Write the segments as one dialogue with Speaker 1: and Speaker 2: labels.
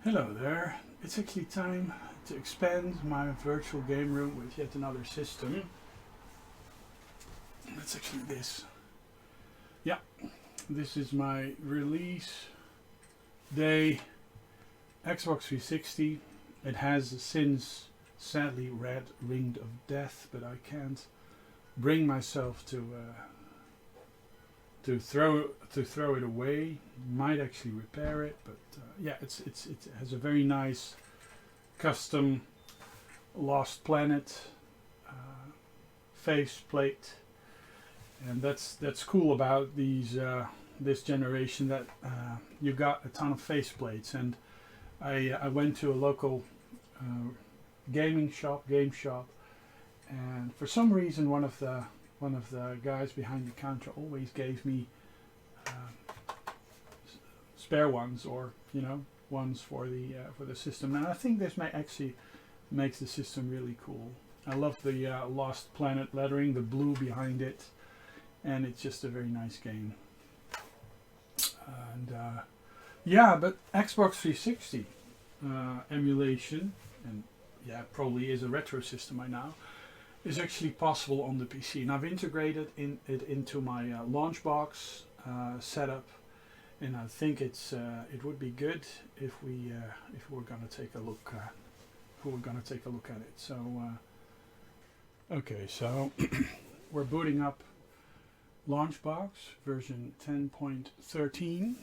Speaker 1: Hello there. It's actually time to expand my virtual game room with yet another system. That's actually this. Yeah, this is my release day Xbox 360. It has since sadly read Ring of Death, but I can't bring myself to throw it away. Might actually repair it, but yeah, it has a very nice custom Lost Planet faceplate, and that's cool about these this generation, that you got a ton of faceplates. And I went to a local game shop, and for some reason one of the guys behind the counter always gave me spare ones, or ones for the system. And I think this actually makes the system really cool. I love the Lost Planet lettering, the blue behind it, and it's just a very nice game. And yeah, but Xbox 360 emulation, and yeah, probably is a retro system by now, is actually possible on the PC. And I've integrated it into my Launchbox setup, and I think it would be good if we're gonna take a look at it. So okay, so we're booting up Launchbox version 10.13,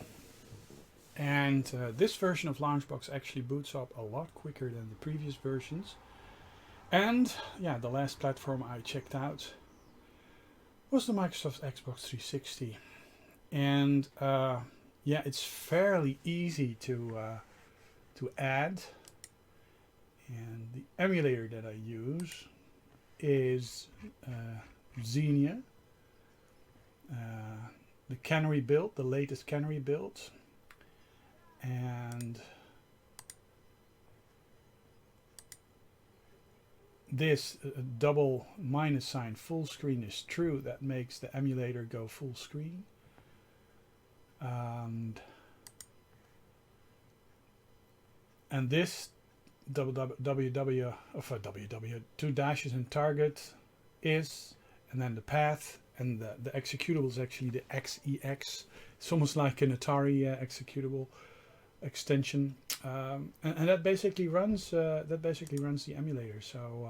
Speaker 1: and this version of Launchbox actually boots up a lot quicker than the previous versions. And yeah, the last platform I checked out was the Microsoft Xbox 360, and yeah, it's fairly easy to add. And the emulator that I use is Xenia, the Canary build, the latest Canary build, and this double minus sign full screen is true. That makes the emulator go full screen. And this www two dashes and target is, and then the path, and the executable is actually the XEX. It's almost like an Atari executable extension, and that basically runs the emulator. So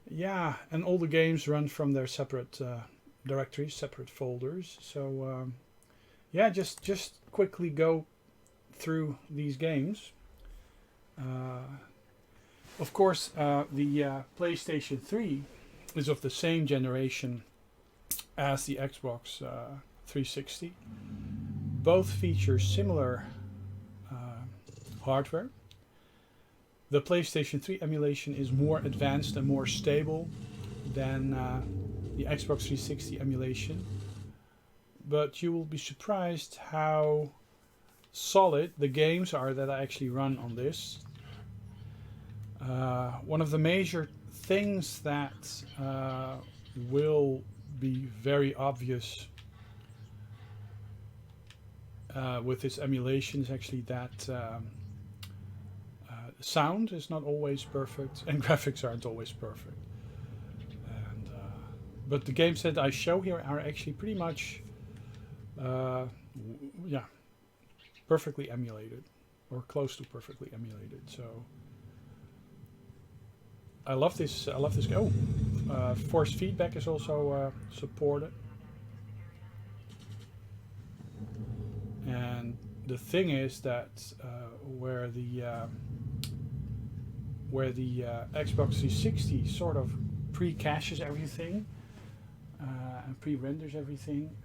Speaker 1: yeah, and all the games run from their separate directories, separate folders. So yeah, just quickly go through these games. Of course, the PlayStation 3 is of the same generation as the Xbox 360. Both feature similar hardware. The PlayStation 3 emulation is more advanced and more stable than the Xbox 360 emulation, but you will be surprised how solid the games are that I actually run on this. One of the major things that will be very obvious with this emulation is actually that sound is not always perfect, and graphics aren't always perfect. And but the games that I show here are actually pretty much yeah, perfectly emulated, or close to perfectly emulated. So I love this. Oh, force feedback is also supported. And the thing is that where the Xbox 360 sort of pre-caches everything and pre-renders everything,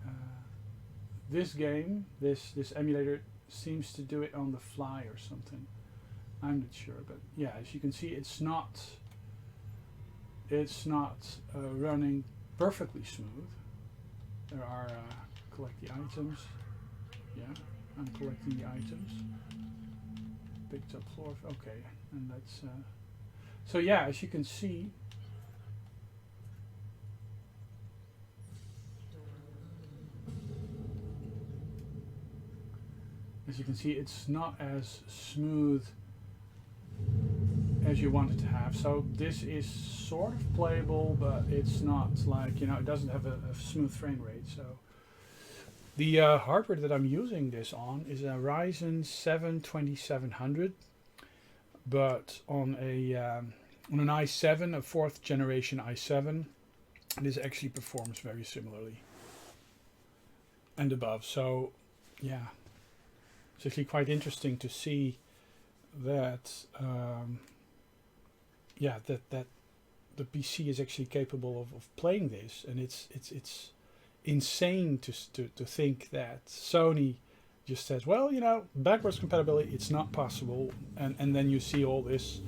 Speaker 1: this game, this emulator seems to do it on the fly or something. I'm not sure, but yeah, as you can see, it's not running perfectly smooth. There are collect the items. Yeah, I'm collecting the items. Picked up floor. Okay, and that's so yeah, as you can see, as you can see, it's not as smooth as you want it to have. So this is sort of playable, but it's not like, you know, it doesn't have a smooth frame rate. So the hardware that I'm using this on is a Ryzen 7 2700, but on an i7, a 4th generation i7. This actually performs very similarly and above. So yeah, it's actually quite interesting to see that yeah, that the PC is actually capable of playing this, and it's insane to think that Sony just says, well, you know, backwards compatibility, it's not possible, and then you see all this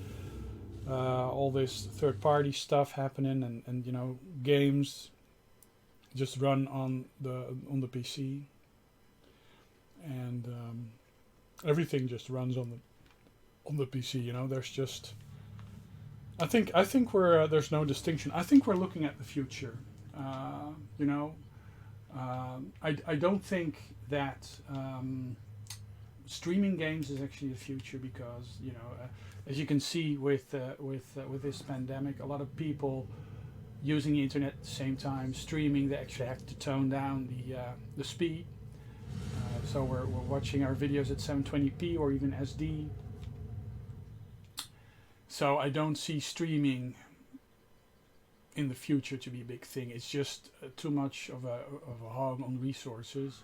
Speaker 1: third-party stuff happening, and you know, games just run on the PC, and everything just runs on the PC. You know, there's just I think we're there's no distinction. I think we're looking at the future. You know, I don't think that streaming games is actually the future, because, you know, as you can see with this pandemic, a lot of people using the internet at the same time, streaming, they actually have to tone down the speed. So we're watching our videos at 720p or even SD. So I don't see streaming in the future to be a big thing. It's just too much of a hog on resources.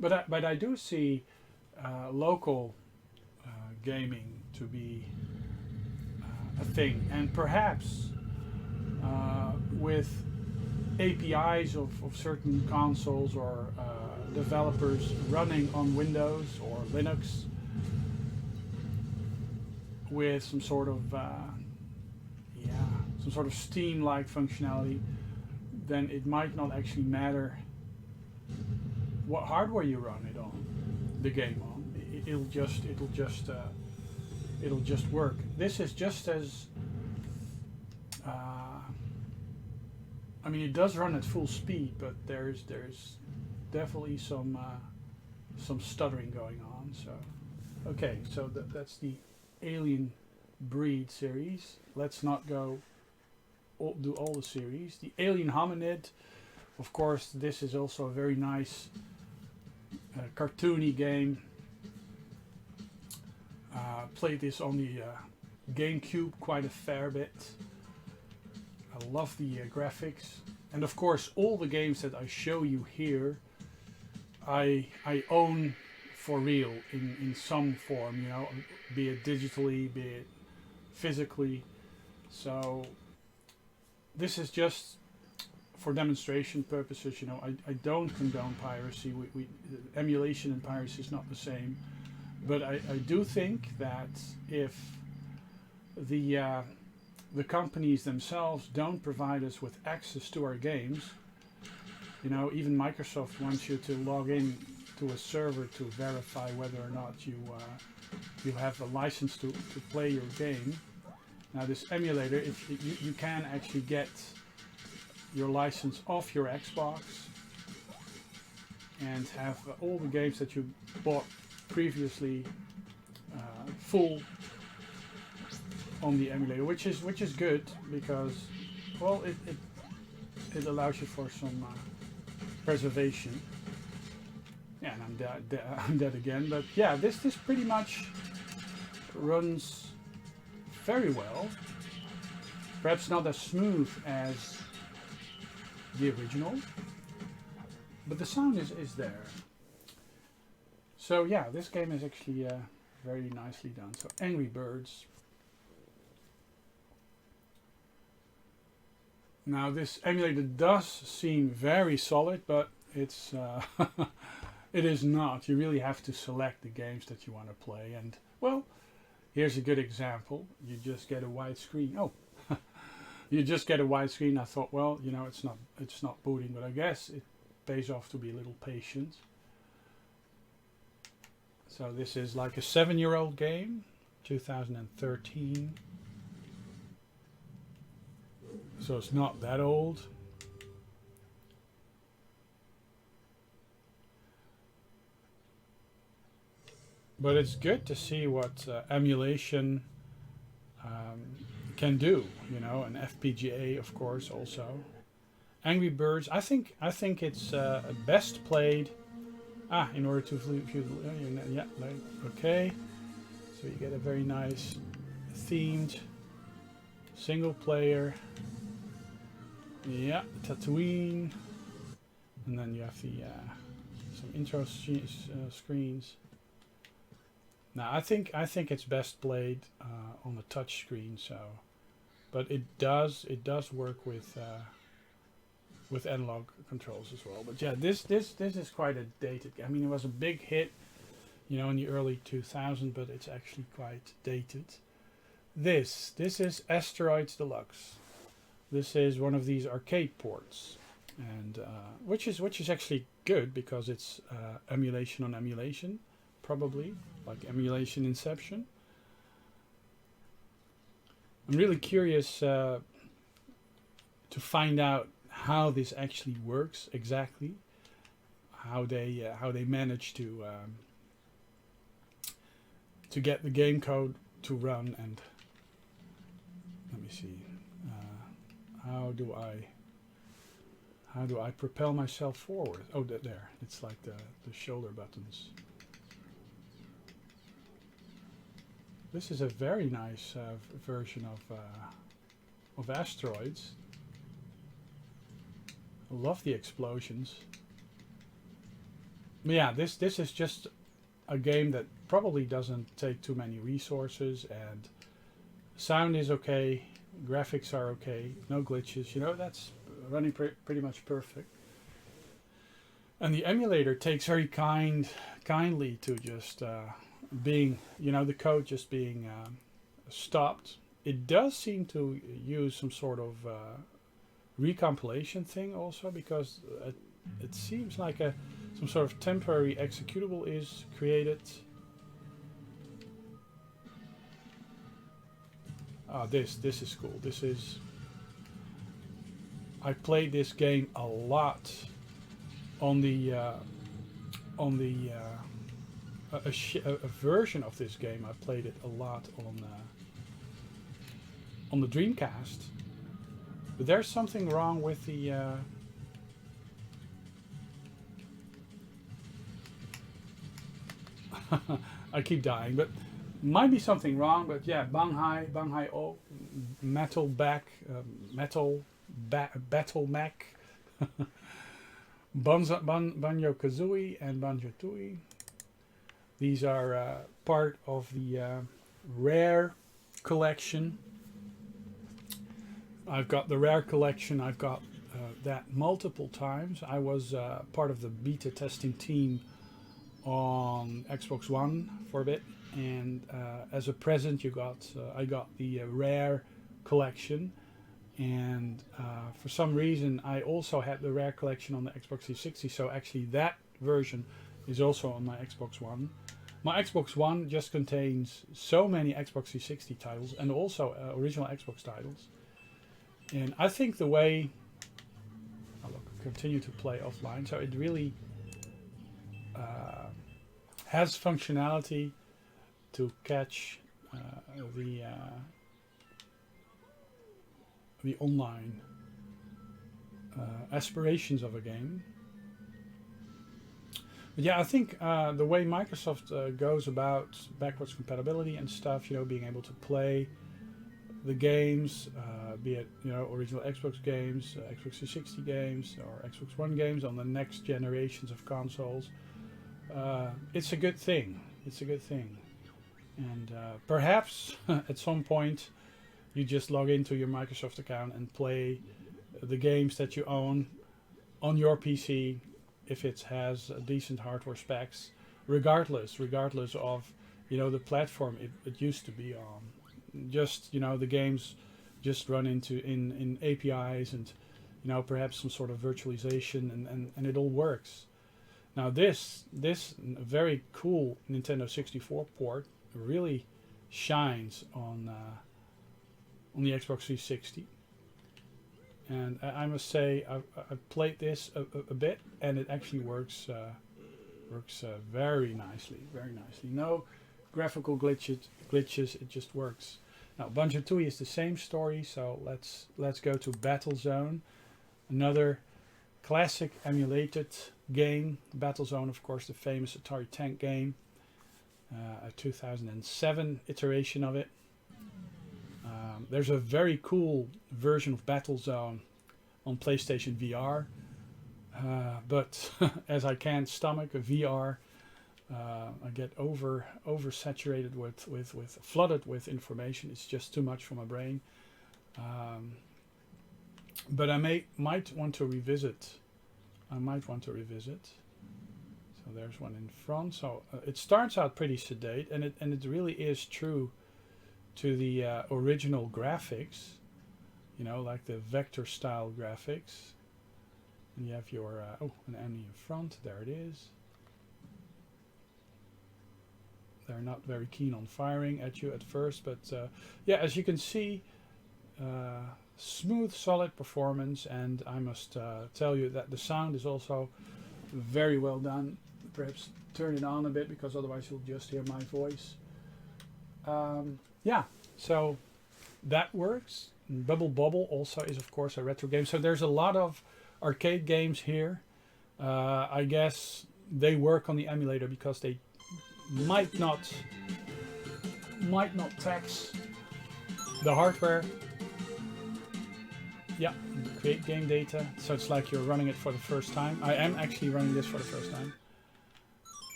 Speaker 1: But I do see local gaming to be a thing, and perhaps with APIs of certain consoles or developers running on Windows or Linux with some sort of Steam-like functionality, then it might not actually matter what hardware you run it on, the game on. It'll just work. This is just as I mean, it does run at full speed, but there's definitely some stuttering going on. So okay, so that's the Alien Breed series. Let's not do all the series. The Alien Hominid, of course, this is also a very nice cartoony game. Played this on the GameCube quite a fair bit. I love the graphics, and of course all the games that I show you here I own for real in some form, you know, be it digitally, be it physically. So this is just for demonstration purposes. You know, I don't condone piracy. Emulation and piracy is not the same, but I do think that if the companies themselves don't provide us with access to our games, you know, even Microsoft wants you to log in to a server to verify whether or not you have a license to play your game. Now this emulator, if you can actually get your license off your Xbox and have all the games that you bought previously full on the emulator, which is good, because, well, it allows you for some preservation. Yeah, and I'm dead again. But yeah, this pretty much runs very well. Perhaps not as smooth as the original, but the sound is there. So yeah, this game is actually very nicely done. So Angry Birds. Now this emulator does seem very solid, but it's it is not. You really have to select the games that you want to play, and well, here's a good example. You just get a wide screen. Oh, you just get a wide screen. I thought, well, you know, it's not booting, but I guess it pays off to be a little patient. So this is like a 7-year-old game, 2013. So it's not that old. but it's good to see what emulation can do. You know, and FPGA, of course, also. Angry Birds. I think it's best played. In order to yeah, okay. So you get a very nice themed single player. Yeah, Tatooine, and then you have the some intro screens. Now I think it's best played on the touch screen. So, but it does work with analog controls as well. But yeah, this is quite a dated. I mean, it was a big hit, you know, in the early 2000s, but it's actually quite dated. This is Asteroids Deluxe. This is one of these arcade ports, and which is actually good because it's emulation on emulation, probably like emulation Inception. I'm really curious to find out how this actually works exactly, how they manage to get the game code to run. And let me see, how do I propel myself forward? Oh, there, it's like the shoulder buttons. This is a very nice version of Asteroids. I love the explosions. But yeah, this is just a game that probably doesn't take too many resources, and sound is okay, graphics are okay, no glitches. You know, that's running pretty much perfect. And the emulator takes very kindly to just being, you know, the code just being stopped. It does seem to use some sort of recompilation thing also, because it seems like some sort of temporary executable is created. This is cool. This is, I played this game a lot on the a version of this game. I played it a lot on the Dreamcast. But there's something wrong with the I keep dying, but might be something wrong. But yeah, Banghai O, Battle Mac, Banjo Kazooie, and Banjo Tooie. These are part of the Rare collection. I've got the Rare collection. I've got that multiple times. I was part of the beta testing team on Xbox One for a bit, and as a present, I got the Rare collection, and for some reason, I also had the Rare collection on the Xbox 360. So actually, that version is also on my Xbox One. My Xbox One just contains so many Xbox 360 titles and also original Xbox titles. And I think the way I'll continue to play offline, so it really has functionality to catch the online aspirations of a game. But yeah, I think the way Microsoft goes about backwards compatibility and stuff, you know, being able to play the games, be it, you know, original Xbox games, Xbox 360 games, or Xbox One games on the next generations of consoles. It's a good thing. It's a good thing. And perhaps at some point you just log into your Microsoft account and play the games that you own on your PC if it has decent hardware specs, regardless of, you know, the platform it used to be on. Just, you know, the games just run in APIs and, you know, perhaps some sort of virtualization, and it all works. Now this very cool Nintendo 64 port really shines on the Xbox 360, and I must say I've played this a bit, and it actually works Works very nicely, very nicely. No graphical glitches. It just works. Now Banjo-Tooie is the same story. So let's go to Battlezone, another classic emulated game. Battlezone, of course, the famous Atari tank game, a 2007 iteration of it. There's a very cool version of Battlezone on PlayStation VR, but as I can't stomach a VR, I get oversaturated with flooded with information. It's just too much for my brain. But I might want to revisit. So there's one in front. So it starts out pretty sedate, and it really is true to the original graphics. You know, like the vector style graphics. And you have your an enemy in front. There it is. They're not very keen on firing at you at first, but yeah, as you can see, smooth, solid performance, and I must tell you that the sound is also very well done. Perhaps turn it on a bit, because otherwise you'll just hear my voice. Yeah, so that works. Bubble Bobble also is, of course, a retro game. So there's a lot of arcade games here. I guess they work on the emulator because they might not tax the hardware. Yeah, create game data. So it's like you're running it for the first time. I am actually running this for the first time.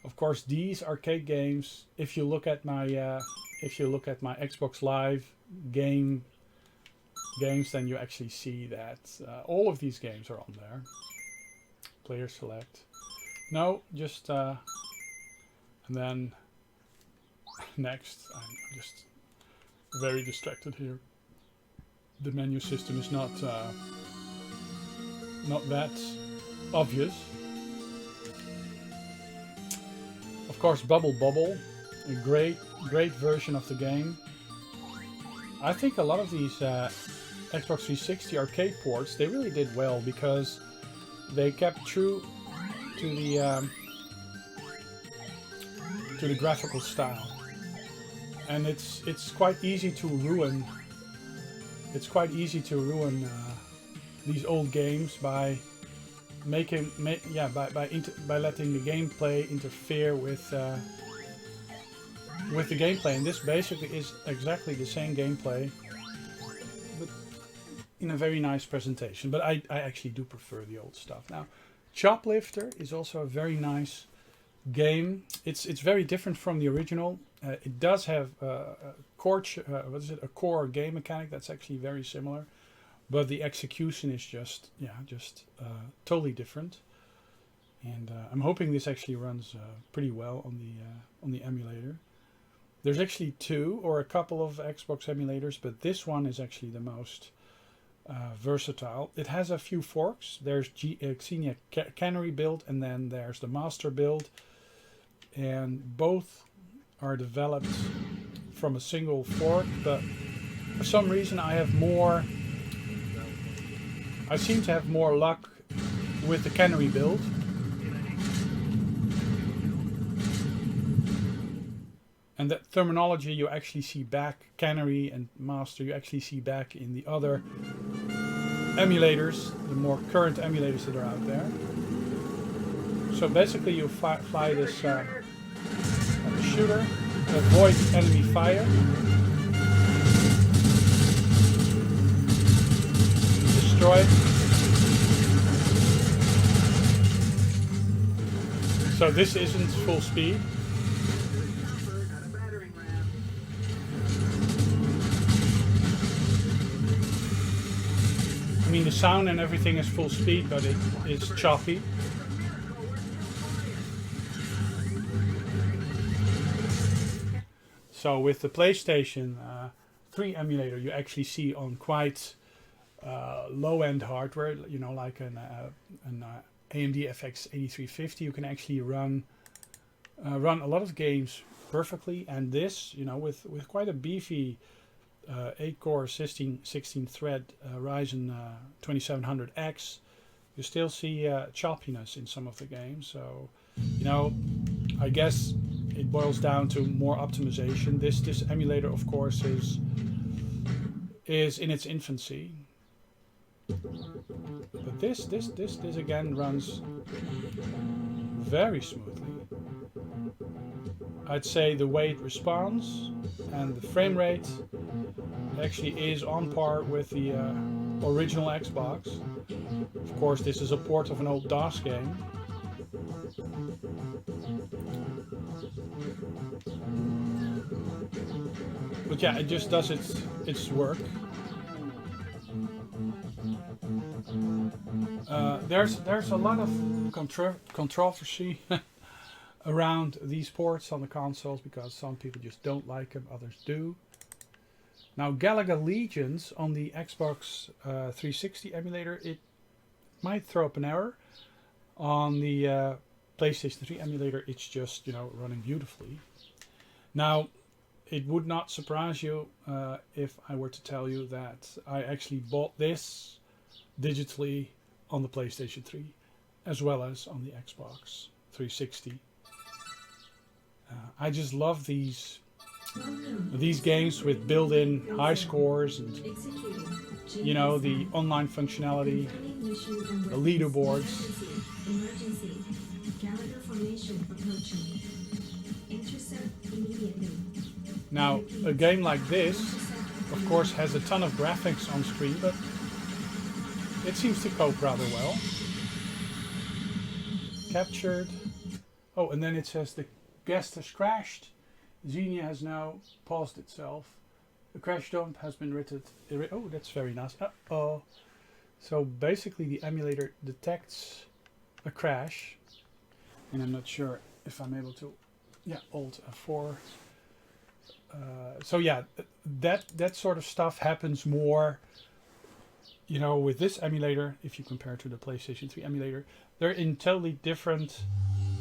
Speaker 1: Of course, these arcade games, if you look at my Xbox Live games, then you actually see that all of these games are on there. Player select. No, just and then next. I'm just very distracted here. The menu system is not that obvious. Of course, Bubble Bobble, a great version of the game. I think a lot of these Xbox 360 arcade ports, they really did well because they kept true to the graphical style, and it's quite easy to ruin. It's quite easy to ruin these old games by by letting the gameplay interfere with the gameplay, and this basically is exactly the same gameplay, but in a very nice presentation. But I actually do prefer the old stuff. Now, Choplifter is also a very nice game. It's very different from the original. It does have a core game mechanic that's actually very similar, but the execution is just totally different. And I'm hoping this actually runs pretty well on the emulator. There's actually two or a couple of Xbox emulators, but this one is actually the most versatile. It has a few forks. There's Xenia Canary build, and then there's the master build, and both are developed from a single fork, but for some reason I seem to have more luck with the Canary build. And that terminology you actually see back, Canary and Master, you actually see back in the other emulators, the more current emulators that are out there. So basically you fly this shooter, avoid enemy fire, destroy. So this isn't full speed. I mean, the sound and everything is full speed, but it is choppy. So with the PlayStation 3 emulator, you actually see on quite low-end hardware, you know, like an AMD FX 8350, you can actually run a lot of games perfectly. And this, you know, with quite a beefy 8-core 16-thread Ryzen 2700X, you still see choppiness in some of the games. So You know, I guess it boils down to more optimization. This emulator, of course, is in its infancy. But this again runs very smoothly. I'd say the way it responds and the frame rate actually is on par with the original Xbox. Of course, this is a port of an old DOS game. But yeah, it just does its work. There's a lot of controversy around these ports on the consoles because some people just don't like them, others do. Now, Galaga Legions on the Xbox 360 emulator, it might throw up an error. On the PlayStation 3 emulator, it's just, you know, running beautifully. Now, it would not surprise you if I were to tell you that I actually bought this digitally on the PlayStation 3 as well as on the Xbox 360. I just love these games with built-in high scores and, you know, the online functionality, the leaderboards. Now, a game like this, of course, has a ton of graphics on screen, but it seems to cope rather well. Captured. Oh, and then it says the guest has crashed. Xenia has now paused itself. The crash dump has been written. Oh, that's very nice. Uh-oh. So basically the emulator detects a crash. And I'm not sure if I'm able to... Yeah, Alt F4. So yeah, that sort of stuff happens more, you know, with this emulator. If you compare it to the PlayStation 3 emulator, they're in totally different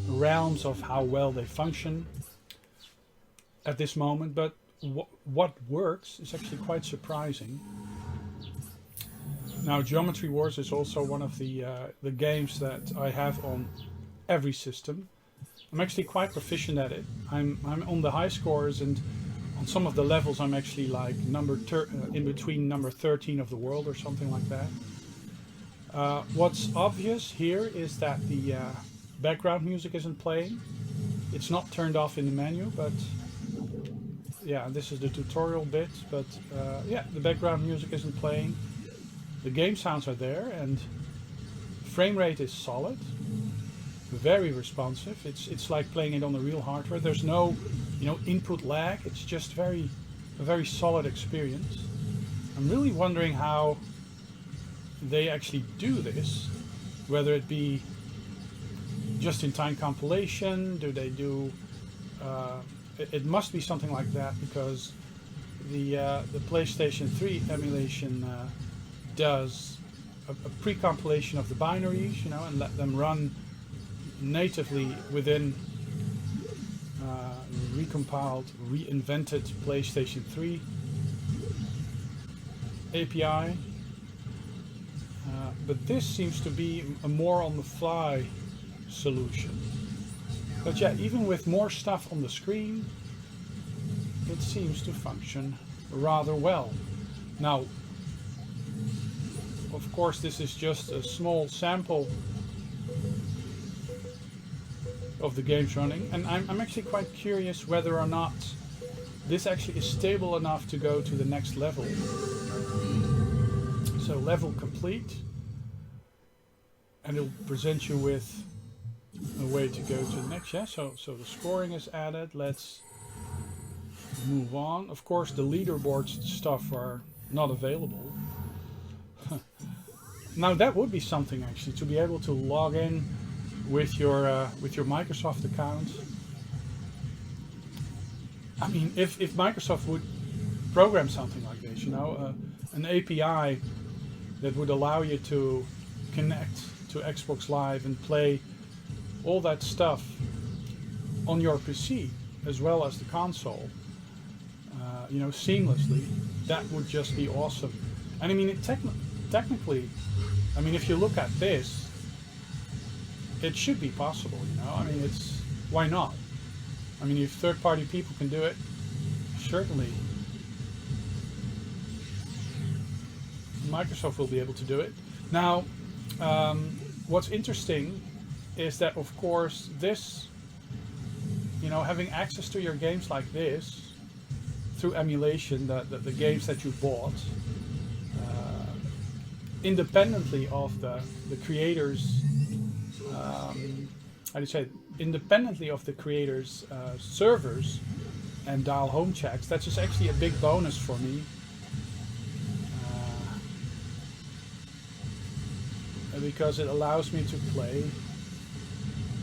Speaker 1: realms of how well they function at this moment. But what works is actually quite surprising. Now, Geometry Wars is also one of the games that I have on every system. I'm actually quite proficient at it. I'm on the high scores, and on some of the levels I'm actually like in between number 13 of the world or something like that. What's obvious here is that the background music isn't playing. It's not turned off in the menu, but yeah, this is the tutorial bit, but yeah, the background music isn't playing. The game sounds are there, and frame rate is solid. Very responsive. It's like playing it on the real hardware. There's no, you know, input lag. It's just a very solid experience. I'm really wondering how they actually do this. Whether it be just-in-time compilation, do they do? It must be something like that, because the PlayStation 3 emulation does a pre-compilation of the binaries, you know, and let them run natively within recompiled, reinvented PlayStation 3 API. But this seems to be a more on-the-fly solution. But yeah, even with more stuff on the screen, it seems to function rather well. Now, of course, this is just a small sample of the games running, and I'm actually quite curious whether or not this actually is stable enough to go to the next level. So level complete, and it'll present you with a way to go to the next. Yeah, so the scoring is added. Let's move on. Of course, the leaderboards stuff are not available. Now that would be something actually, to be able to log in with your Microsoft account. I mean, if Microsoft would program something like this, you know, an API that would allow you to connect to Xbox Live and play all that stuff on your PC as well as the console, you know, seamlessly, that would just be awesome. And I mean, technically, I mean, if you look at this, it should be possible, you know. I mean, it's, why not? I mean, if third-party people can do it, certainly Microsoft will be able to do it. Now, what's interesting is that, of course, this, you know, having access to your games like this through emulation, the games that you bought, independently of the creators, how do you say, independently of the creators' servers and dial home checks, that's just actually a big bonus for me. Because it allows me to play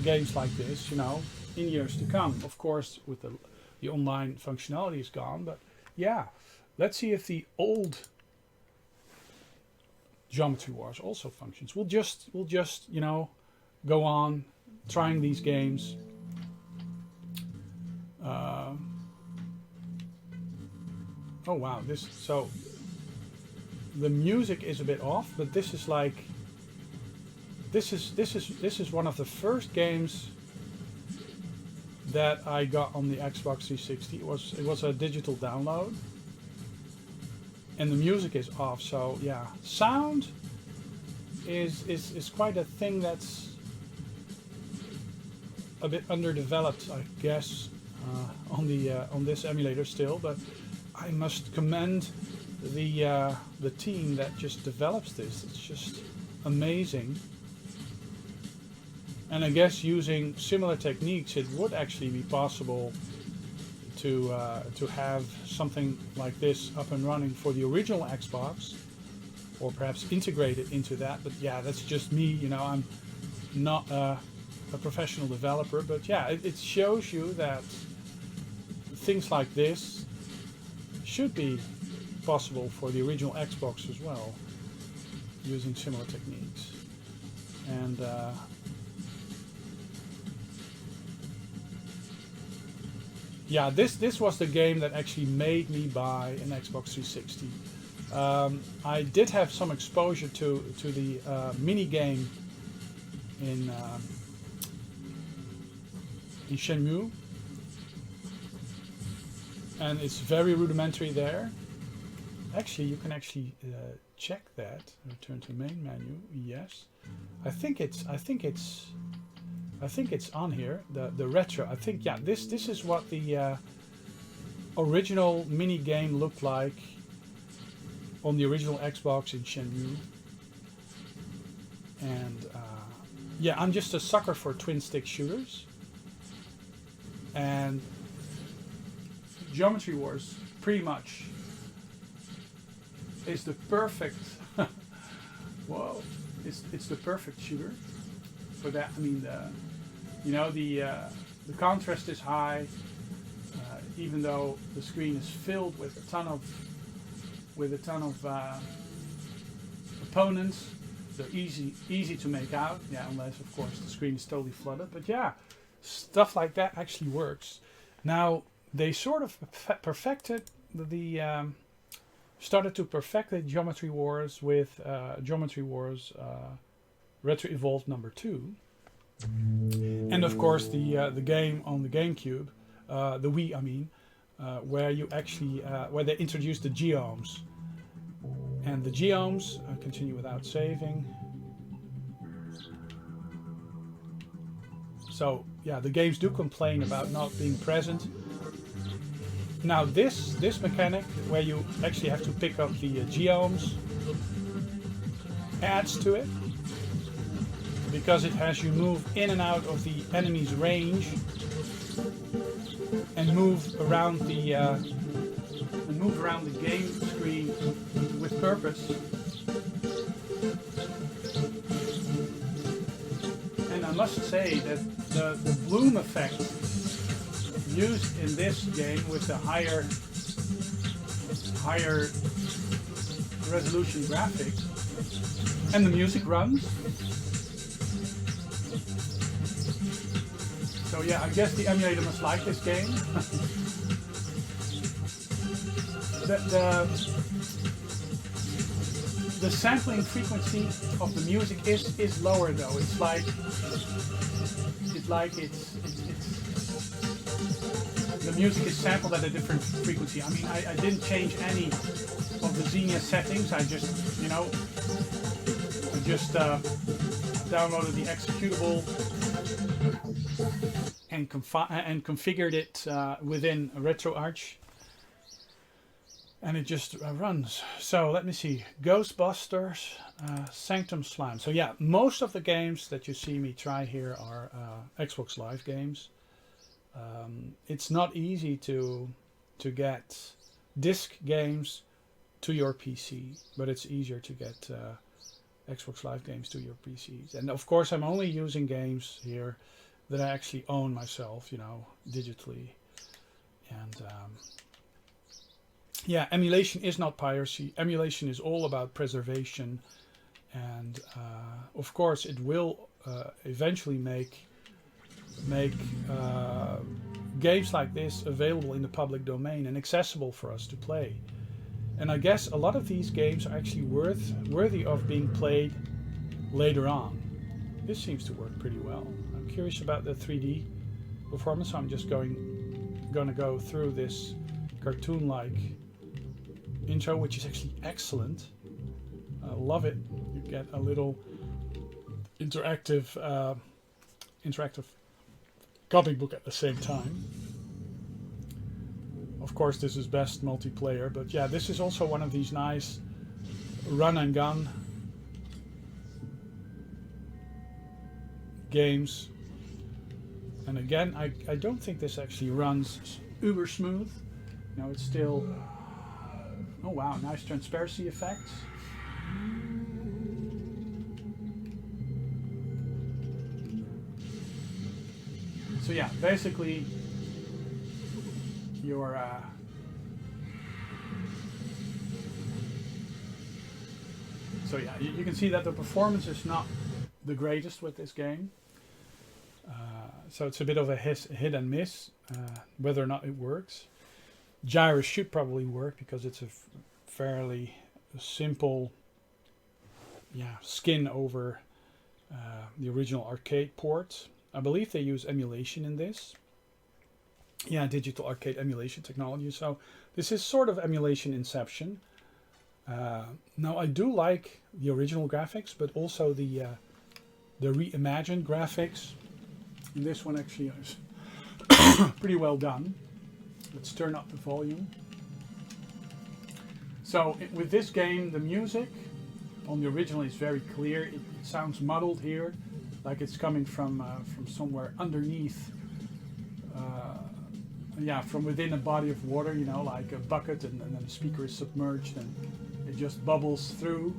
Speaker 1: games like this, you know, in years to come. Of course, with the online functionality is gone, but yeah, let's see if the old Geometry Wars also functions. We'll just you know, go on trying these games. Oh wow, so the music is a bit off, but this is like, this is one of the first games that I got on the Xbox 360. It was a digital download, and the music is off. So yeah, sound is quite a thing that's a bit underdeveloped, I guess, on this emulator still. But I must commend the team that just develops this. It's just amazing. And I guess using similar techniques, it would actually be possible to have something like this up and running for the original Xbox, or perhaps integrate it into that. But yeah, that's just me. You know, I'm not a professional developer, but yeah, it shows you that things like this should be possible for the original Xbox as well, using similar techniques. And yeah, this was the game that actually made me buy an Xbox 360. I did have some exposure to the mini game in Shenmue, and it's very rudimentary there. Actually, you can actually check that. Return to main menu. Yes, I think it's on here. The retro. I think, yeah. This is what the original mini game looked like on the original Xbox in Shenmue. And yeah, I'm just a sucker for twin stick shooters. And Geometry Wars pretty much is the perfect whoa, it's the perfect shooter for that. I mean, the contrast is high, even though the screen is filled with a ton of opponents. They're easy to make out, yeah, unless of course the screen is totally flooded. But yeah, stuff like that actually works. Now they sort of perfected started to perfect the Geometry Wars with Geometry Wars Retro Evolved #2, and of course the game on the GameCube, the Wii, I mean, where you actually where they introduced the geomes. And the geomes, continue without saving. So yeah, the games do complain about not being present. Now this mechanic, where you actually have to pick up the geomes, adds to it, because it has you move in and out of the enemy's range and move around the game screen with purpose. And I must say that the bloom effect used in this game with the higher resolution graphics, and the music runs. So yeah, I guess the emulator must like this game. the sampling frequency of the music is lower though. It's the music is sampled at a different frequency. I mean, I didn't change any of the Xenia settings. I just, downloaded the executable and configured it within RetroArch, and it just runs. So let me see, Ghostbusters, Sanctum Slime. So yeah, most of the games that you see me try here are Xbox Live games. It's not easy to get disc games to your PC, but it's easier to get Xbox Live games to your PCs. And of course, I'm only using games here that I actually own myself, digitally. And yeah, emulation is not piracy. Emulation is all about preservation, and of course, it will eventually make games like this available in the public domain and accessible for us to play. And I guess a lot of these games are actually worthy of being played later on. This seems to work pretty well. I'm curious about the 3D performance, so I'm just gonna go through this cartoon-like intro, which is actually excellent. I love it. You get a little interactive comic book at the same time. Of course, this is best multiplayer, but yeah, this is also one of these nice run and gun games. And again, I don't think this actually runs uber smooth. It's still, oh wow, nice transparency effects. So yeah, basically your so yeah, you can see that the performance is not the greatest with this game. So it's a bit of a hit and miss whether or not it works. Gyros should probably work because it's a fairly simple skin over the original arcade port. I believe they use emulation in this. Yeah, digital arcade emulation technology. So this is sort of emulation inception. Now I do like the original graphics, but also the reimagined graphics. And this one actually is pretty well done. Let's turn up the volume. So with this game, the music on the original is very clear. It sounds muddled here, like it's coming from somewhere underneath. From within a body of water, like a bucket, and then the speaker is submerged and it just bubbles through.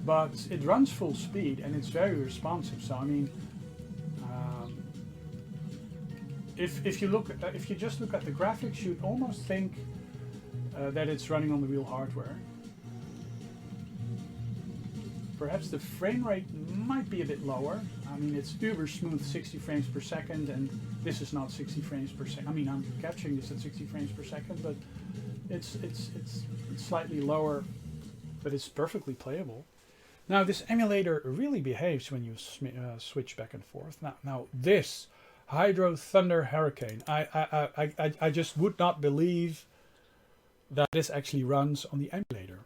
Speaker 1: But it runs full speed and it's very responsive. So I mean, if you just look at the graphics, you'd almost think that it's running on the real hardware. Perhaps the frame rate might be a bit lower. I mean, it's uber smooth 60 frames per second, and this is not 60 frames per second. I mean, I'm capturing this at 60 frames per second, but it's slightly lower, but it's perfectly playable. Now, this emulator really behaves when you switch back and forth. Now this Hydro Thunder Hurricane, I just would not believe that this actually runs on the emulator,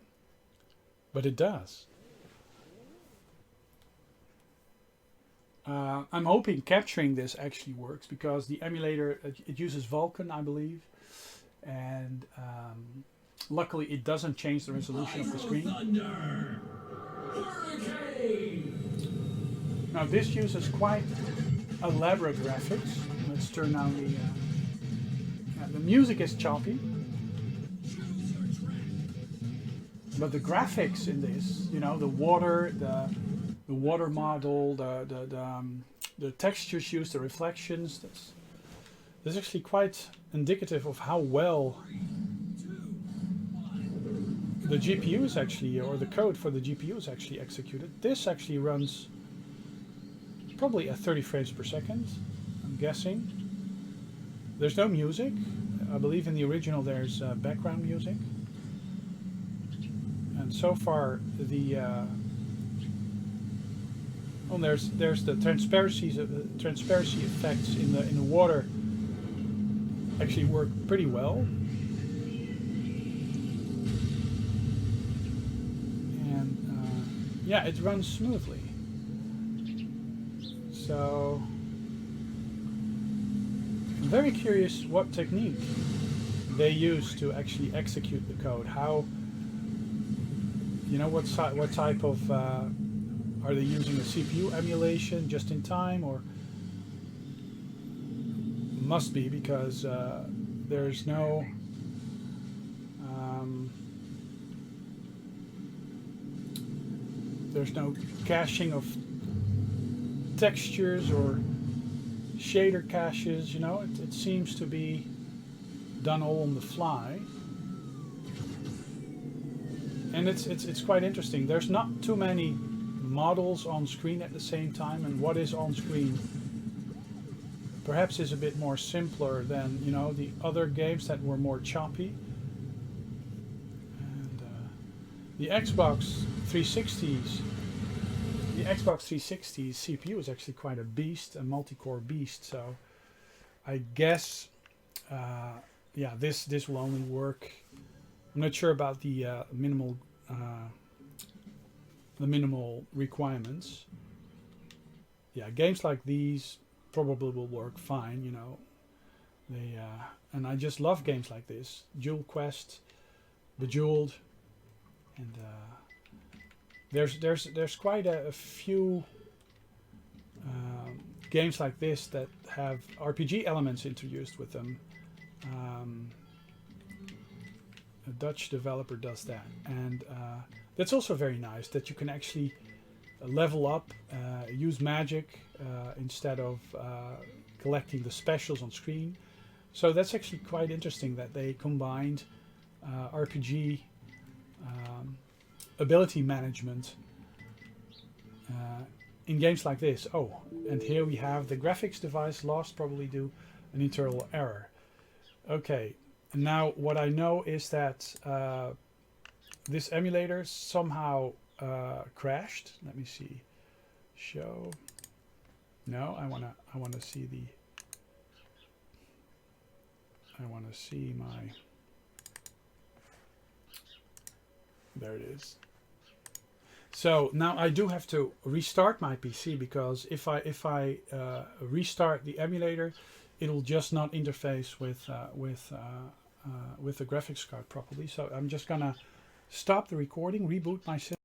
Speaker 1: but it does. I'm hoping capturing this actually works because the emulator, it uses Vulkan, I believe, and luckily it doesn't change the resolution of the screen. Now this uses quite elaborate graphics. Let's turn down the music is choppy, but the graphics in this, the water, the water model, the textures used, the reflections, that's actually quite indicative of how well the GPU is actually, or the code for the GPU is actually executed. This actually runs probably at 30 frames per second, I'm guessing. There's no music. I believe in the original there's background music. and so far the there's the transparency effects in the water actually work pretty well, and yeah, it runs smoothly. So I'm very curious what technique they use to actually execute the code. How, you know, what type of are they using a CPU emulation just in time, or must be, because there's no caching of textures or shader caches. You know, it seems to be done all on the fly, and it's quite interesting. There's not too many models on screen at the same time, and what is on screen perhaps is a bit more simpler than, you know, the other games that were more choppy. And the Xbox 360's CPU is actually quite a beast, a multi-core beast. So I guess yeah, this will only work. I'm not sure about the minimal requirements. Yeah, games like these probably will work fine, you know. They and I just love games like this. Jewel Quest, Bejeweled, and there's quite a few games like this that have RPG elements introduced with them. A Dutch developer does that, and that's also very nice, that you can actually level up, use magic instead of collecting the specials on screen. So that's actually quite interesting that they combined RPG ability management in games like this. Oh, and here we have the graphics device lost, probably due an internal error. Okay, and now what I know is that this emulator somehow crashed. Let me see. Show. No, I wanna see the. I wanna see my. There it is. So now I do have to restart my PC, because if I restart the emulator, it'll just not interface with the graphics card properly. So I'm just gonna stop the recording, reboot my system.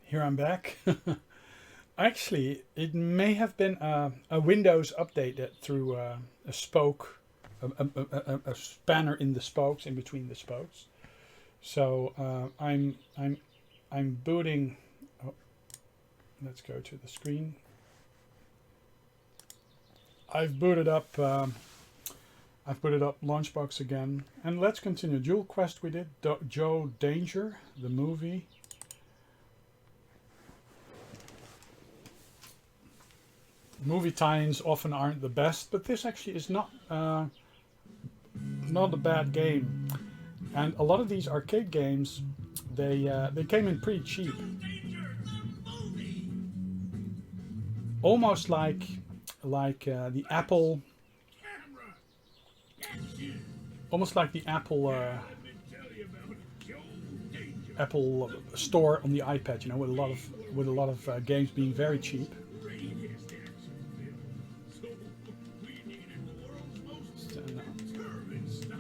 Speaker 1: Here I'm back. Actually, it may have been a Windows update that threw a spoke, a spanner in the spokes, in between the spokes. So I'm booting. Oh, let's go to the screen. I've booted up Launchbox again, and let's continue. Jewel Quest we did. Joe Danger, the movie. Movie tie-ins often aren't the best, but this actually is not a bad game. And a lot of these arcade games, they came in pretty cheap, almost like the Apple, Apple store on the iPad, you know, with a lot of games being very cheap.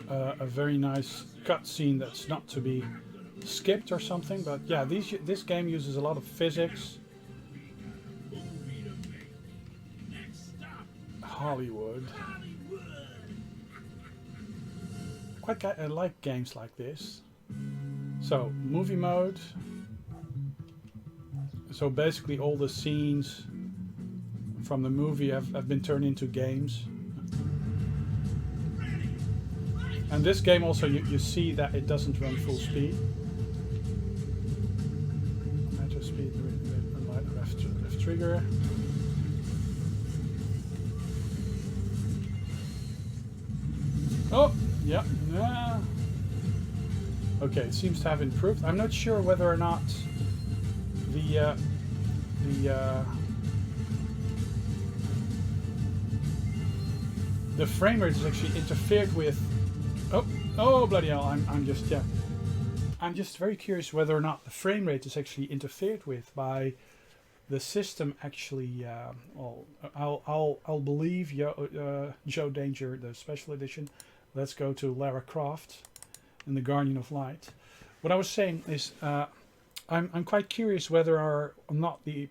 Speaker 1: A very nice cutscene that's not to be skipped or something, but yeah, this game uses a lot of physics. Hollywood. I like games like this. So movie mode. So basically all the scenes from the movie have been turned into games. And this game also, you see that it doesn't run full speed. Matter speed with left trigger. Oh, yeah. Okay, it seems to have improved. I'm not sure whether or not the frame rate is actually interfered with. Oh bloody hell! I'm just very curious whether or not the frame rate is actually interfered with by the system. Actually, I'll believe Joe Danger, the special edition. Let's go to Lara Croft in the Guardian of Light. What I was saying is, I'm quite curious whether or not the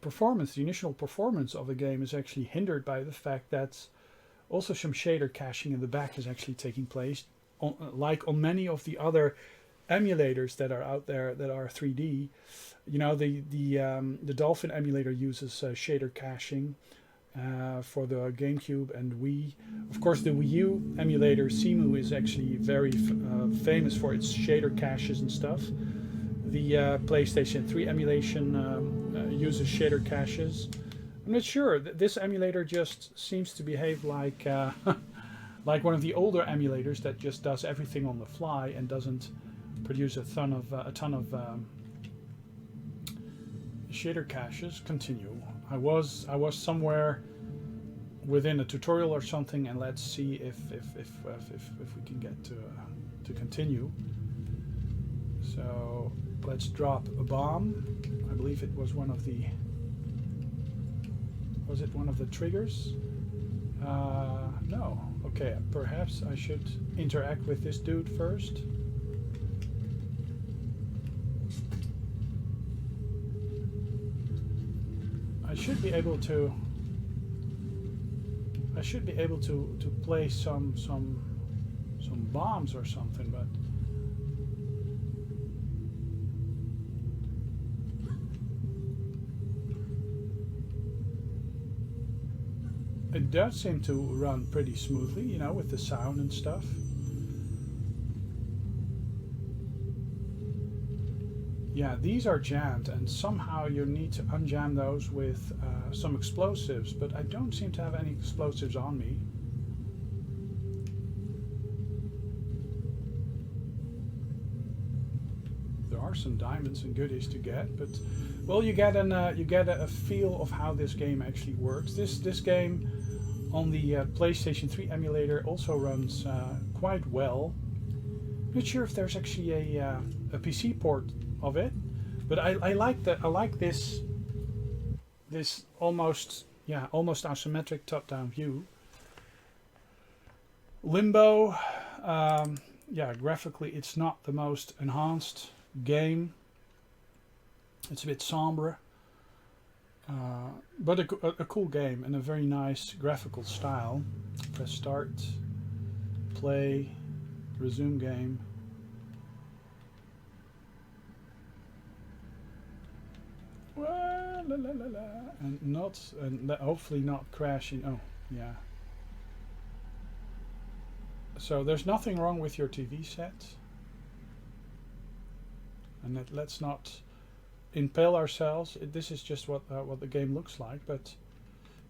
Speaker 1: initial performance of the game is actually hindered by the fact that also some shader caching in the back is actually taking place, like on many of the other emulators that are out there that are 3D. You know, the Dolphin emulator uses shader caching for the GameCube and Wii. Of course, the Wii U emulator Simu is actually very famous for its shader caches and stuff. The PlayStation 3 emulation uses shader caches. I'm not sure. This emulator just seems to behave like like one of the older emulators that just does everything on the fly and doesn't produce a ton of shader caches. Continue. I was somewhere within a tutorial or something, and let's see if we can get to continue. So let's drop a bomb. I believe it was one of the. Was it one of the triggers? No. Okay, perhaps I should interact with this dude first. I should be able to play some bombs or something, but it does seem to run pretty smoothly, you know, with the sound and stuff. Yeah, these are jammed, and somehow you need to unjam those with some explosives, but I don't seem to have any explosives on me. There are some diamonds and goodies to get, but well, you get a feel of how this game actually works. This game on the PlayStation 3 emulator also runs quite well. Not sure if there's actually a PC port of it, but I like this almost isometric top-down view. Limbo, yeah, graphically it's not the most enhanced game. It's a bit somber, but a cool game and a very nice graphical style. Press start, play, resume game. La, la, la, la. And hopefully not crashing. Oh, yeah. So there's nothing wrong with your TV set, and let's not impale ourselves. This is just what the game looks like. But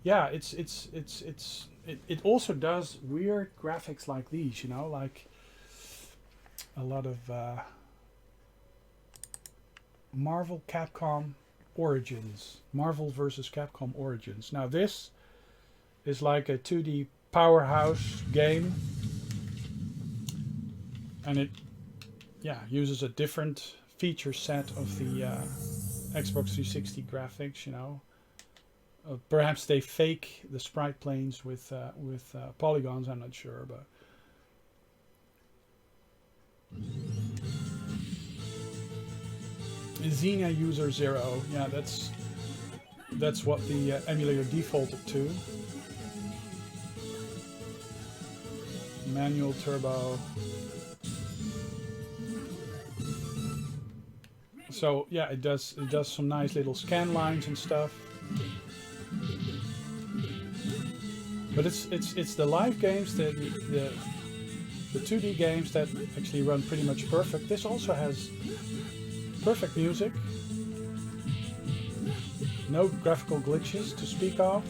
Speaker 1: yeah, it also does weird graphics like these. You know, like a lot of Marvel versus Capcom Origins. Now this is like a 2D powerhouse game, and it uses a different feature set of the Xbox 360 graphics. You know, perhaps they fake the sprite planes with polygons. I'm not sure, but Xenia user 0. Yeah, that's what the emulator defaulted to. Manual turbo. So yeah, it does some nice little scan lines and stuff. But it's the live games, the 2D games that actually run pretty much perfect. This also has perfect music, no graphical glitches to speak of.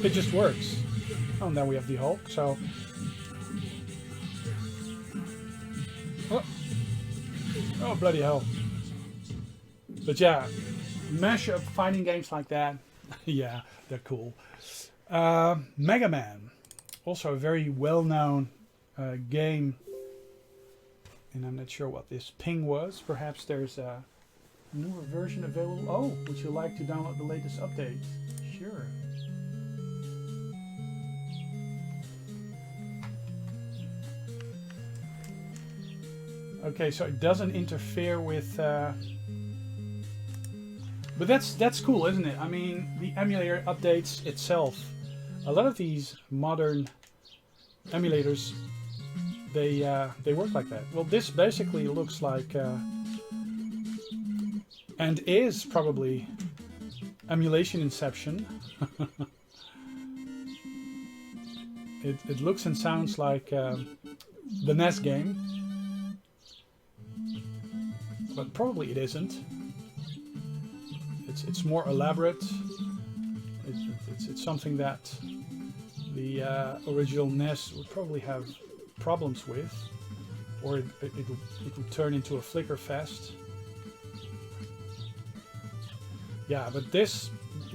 Speaker 1: It just works. Oh, and then we have the Hulk. So Oh, bloody hell. But yeah, mashup fighting games like that, yeah, they're cool. Mega Man, also a very well-known game. And I'm not sure what this ping was. Perhaps there's a newer version available. Oh, would you like to download the latest update? Sure. Okay, so it doesn't interfere with... but that's cool, isn't it? I mean, the emulator updates itself. A lot of these modern emulators, they work like that. Well, this basically looks like... and is probably emulation inception. It looks and sounds like the NES game. But probably it isn't. It's more elaborate. It's something that the original NES would probably have problems with, or it would turn into a flicker fest. Yeah, but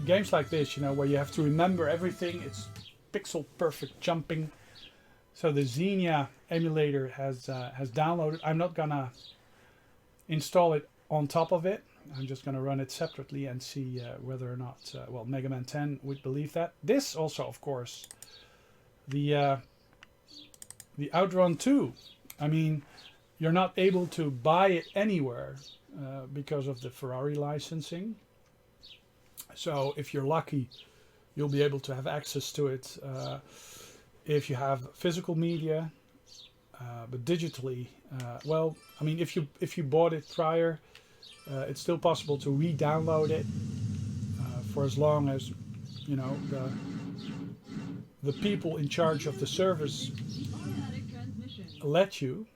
Speaker 1: games like this, you know, where you have to remember everything, it's pixel perfect jumping. So the Xenia emulator has downloaded. I'm not gonna install it on top of it. I'm just going to run it separately and see whether or not, well, Mega Man 10 would believe that. This also, of course, the Outrun 2. I mean, you're not able to buy it anywhere because of the Ferrari licensing. So if you're lucky, you'll be able to have access to it if you have physical media. But digitally, well, I mean, if you bought it prior, it's still possible to re-download it for as long as, you know, the people in charge of the servers let you.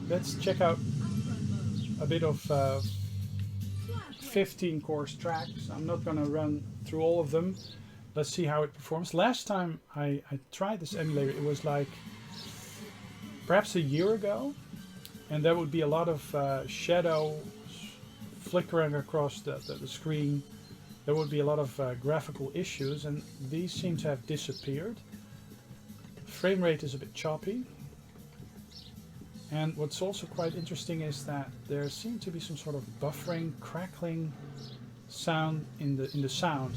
Speaker 1: Let's check out a bit of 15 course tracks. I'm not going to run through all of them. Let's see how it performs. Last time I tried this emulator, it was like perhaps a year ago, and there would be a lot of shadow flickering across the screen. There would be a lot of graphical issues, and these seem to have disappeared. Frame rate is a bit choppy, and what's also quite interesting is that there seemed to be some sort of buffering, crackling sound in the sound.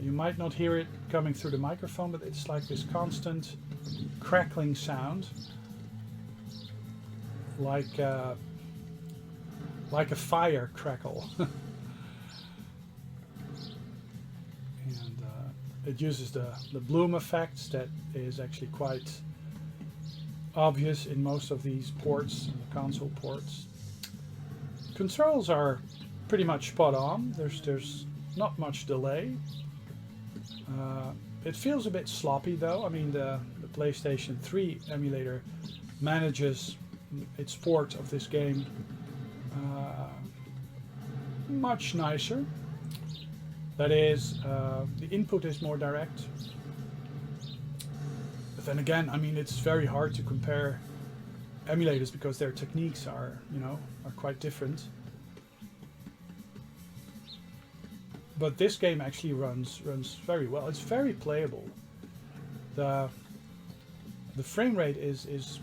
Speaker 1: You might not hear it coming through the microphone, but it's like this constant crackling sound, like a fire crackle. And it uses the bloom effect that is actually quite obvious in most of these ports, the console ports. Controls are pretty much spot on. There's not much delay. It feels a bit sloppy though. I mean, the PlayStation 3 emulator manages its port of this game much nicer. That is, the input is more direct. But then again, I mean, it's very hard to compare emulators because their techniques are, you know, are quite different. But this game actually runs very well. It's very playable. The frame rate is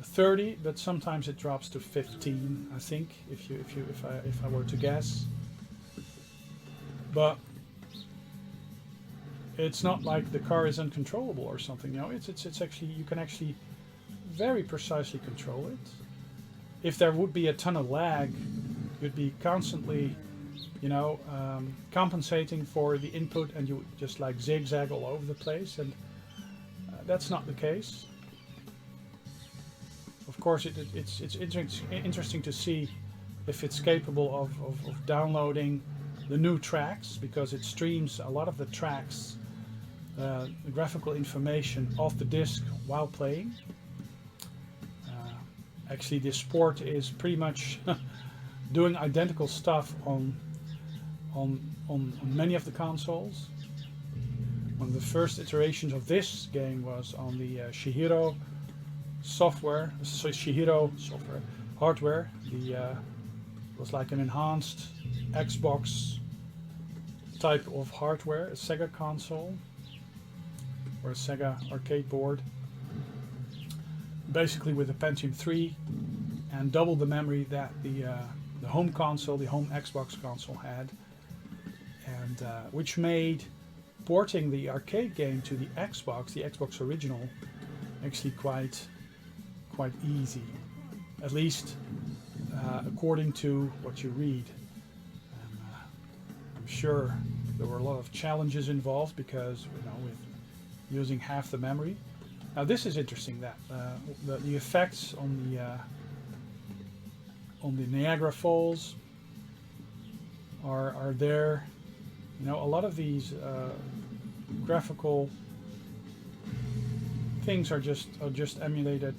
Speaker 1: 30, but sometimes it drops to 15, I think, if I were to guess. But it's not like the car is uncontrollable or something, you know. It's actually, you can actually very precisely control it. If there would be a ton of lag, you'd be constantly, you know, compensating for the input, and you would just like zigzag all over the place, and that's not the case. Of course, it's interesting to see if it's capable of downloading the new tracks, because it streams a lot of the tracks, the graphical information off the disc while playing. Actually, this port is pretty much doing identical stuff on many of the consoles. One of the first iterations of this game was on the Shihiro software, hardware. The was like an enhanced Xbox type of hardware, a Sega console or a Sega arcade board, basically with a Pentium 3 and double the memory that the home console, the home Xbox console had, and which made porting the arcade game to the Xbox original, actually quite easy, at least according to what you read. I'm sure there were a lot of challenges involved because, you know, with using half the memory. Now this is interesting, that the effects on the Niagara Falls are there. You know, a lot of these graphical things are just emulated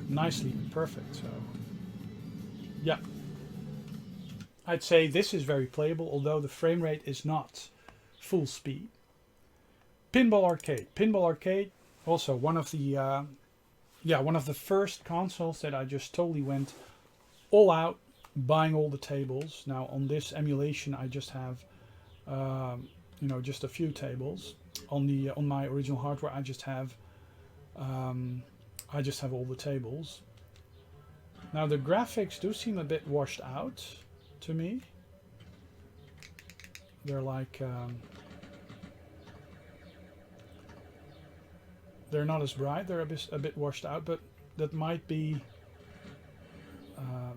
Speaker 1: nicely and perfect. So yeah, I'd say this is very playable, although the frame rate is not full speed. Pinball Arcade, also one of the first consoles that I just totally went all out, buying all the tables. Now on this emulation, I just have you know, just a few tables. On my original hardware, I just have all the tables. Now the graphics do seem a bit washed out to me. They're like they're not as bright. They're a bit washed out, but that might be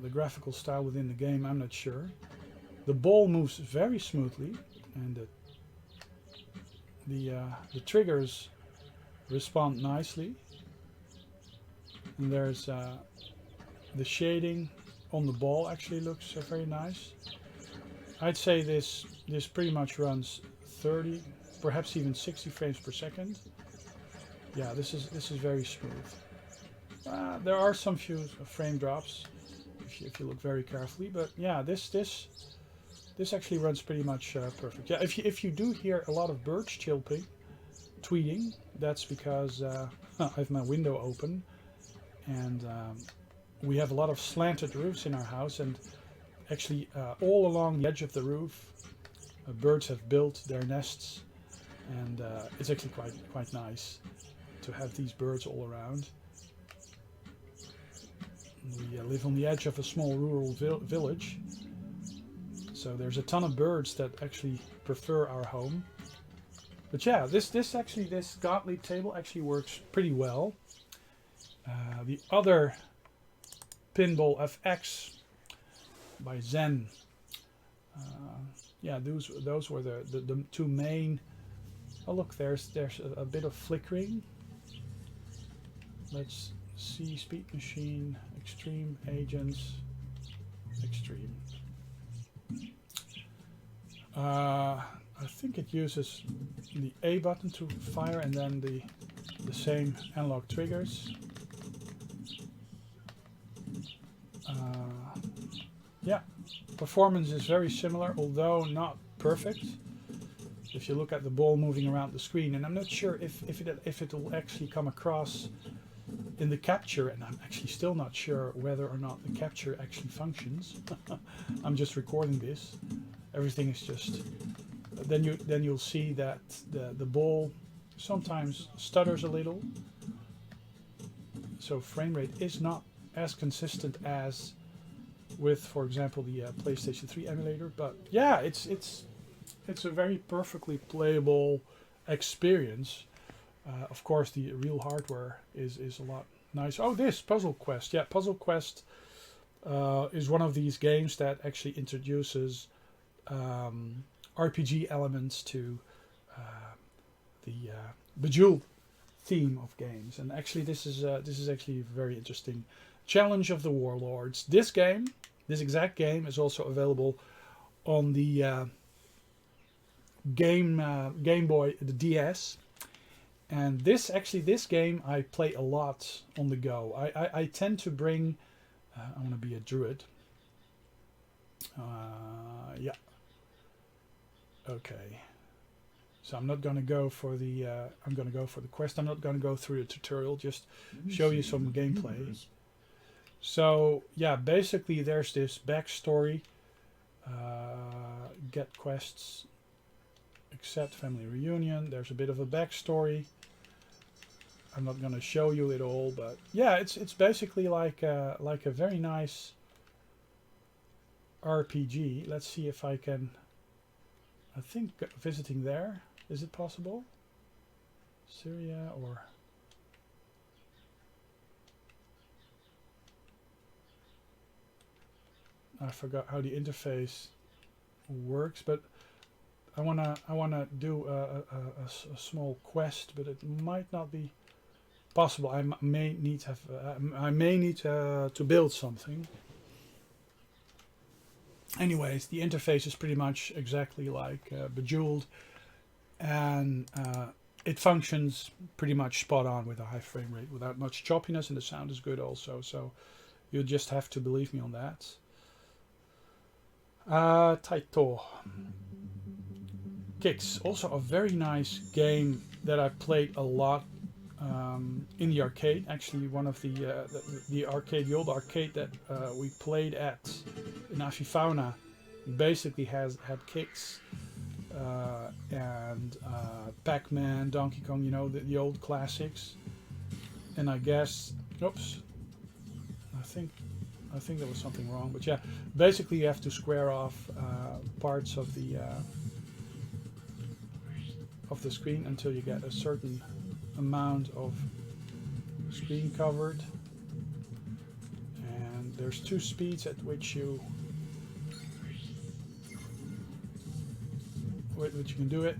Speaker 1: the graphical style within the game. I'm not sure. The ball moves very smoothly, and the triggers respond nicely. And there's the shading on the ball actually looks very nice. I'd say this pretty much runs 30, perhaps even 60 frames per second. Yeah, this is very smooth. There are some few frame drops if you look very carefully, but yeah, this actually runs pretty much perfect. Yeah, if you do hear a lot of birds chirping, tweeting, that's because I have my window open, and we have a lot of slanted roofs in our house, and actually all along the edge of the roof, birds have built their nests, and it's actually quite nice to have these birds all around. We live on the edge of a small rural village, so there's a ton of birds that actually prefer our home. But yeah, this Gottlieb table actually works pretty well. The other Pinball FX by Zen, yeah, those were the two main. Oh look, there's a bit of flickering. Let's see, Speed Machine, Extreme Agents, Extreme. I think it uses the A button to fire, and then the same analog triggers. Yeah, performance is very similar, although not perfect. If you look at the ball moving around the screen, and I'm not sure if it will actually come across in the capture, and I'm actually still not sure whether or not the capture actually functions. I'm just recording this. Everything is just. Then you'll see that the ball sometimes stutters a little. So frame rate is not as consistent as with, for example, the PlayStation 3 emulator. But yeah, it's a very perfectly playable experience. Of course, the real hardware is a lot nicer. Oh, this Puzzle Quest. Yeah, Puzzle Quest is one of these games that actually introduces RPG elements to the Bejeweled theme of games. And actually, this is actually a very interesting. Challenge of the Warlords. This exact game, is also available on the Game Boy, the DS. And this game I play a lot on the go. I tend to bring. I want to be a druid. Yeah. Okay. So I'm not going to go for the. I'm going to go for the quest. I'm not going to go through the tutorial. Just show you some gameplay. So yeah, basically there's this backstory. Get quests, accept family reunion. There's a bit of a backstory. I'm not going to show you it all, but yeah, it's basically like a very nice RPG. Let's see if I can. I think visiting there, is it possible? Syria or I forgot how the interface works, but I wanna do a small quest, but it might not be possible. May need to have I may need to build something. Anyways, the interface is pretty much exactly like Bejeweled, and it functions pretty much spot on with a high frame rate without much choppiness, and the sound is good also. So you just have to believe me on that. Taito. Kicks, also a very nice game that I played a lot in the arcade. Actually, one of the arcade, the old arcade that we played at in Afifauna, basically had Kicks and Pac-Man, Donkey Kong, you know, the old classics. And I guess, oops, I think there was something wrong, but yeah, basically you have to square off parts of the screen until you get a certain amount of screen covered. And there's two speeds at which you can do it,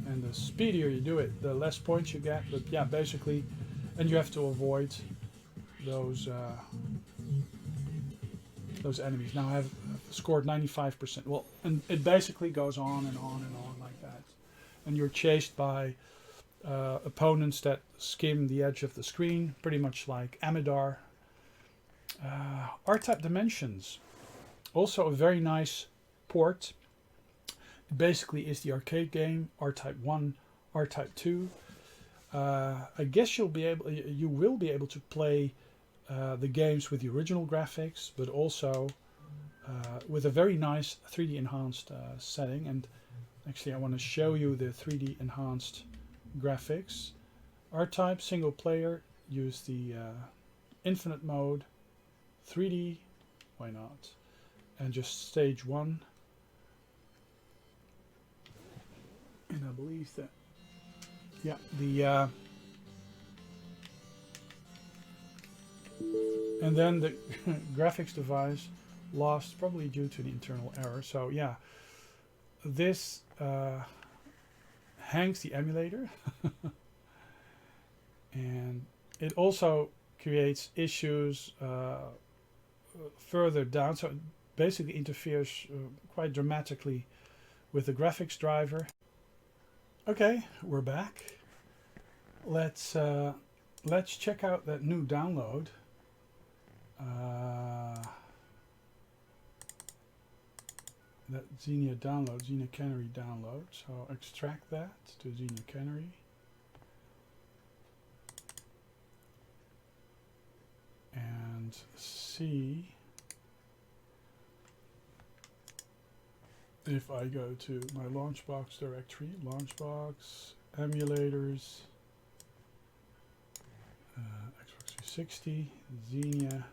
Speaker 1: and the speedier you do it, the less points you get. But yeah, basically, and you have to avoid those enemies. Now I've scored 95%. Well, and it basically goes on and on and on like that. And you're chased by opponents that skim the edge of the screen, pretty much like Amidar. R-Type Dimensions, also a very nice port. It basically is the arcade game, R-Type 1, R-Type 2. I guess you will be able to play the games with the original graphics, but also with a very nice 3D enhanced setting. And actually I want to show you the 3D enhanced graphics. R-Type single player, use the infinite mode, 3D, why not, and just stage 1. And I believe that, yeah, the and then the graphics device lost, probably due to the internal error. So yeah, this hangs the emulator and it also creates issues further down, so it basically interferes quite dramatically with the graphics driver. Okay, we're back. Let's check out that new download. That Xenia download, Xenia Canary download. So extract that to Xenia Canary. And see if I go to my Launchbox directory, Launchbox, emulators, Xbox360, Xenia,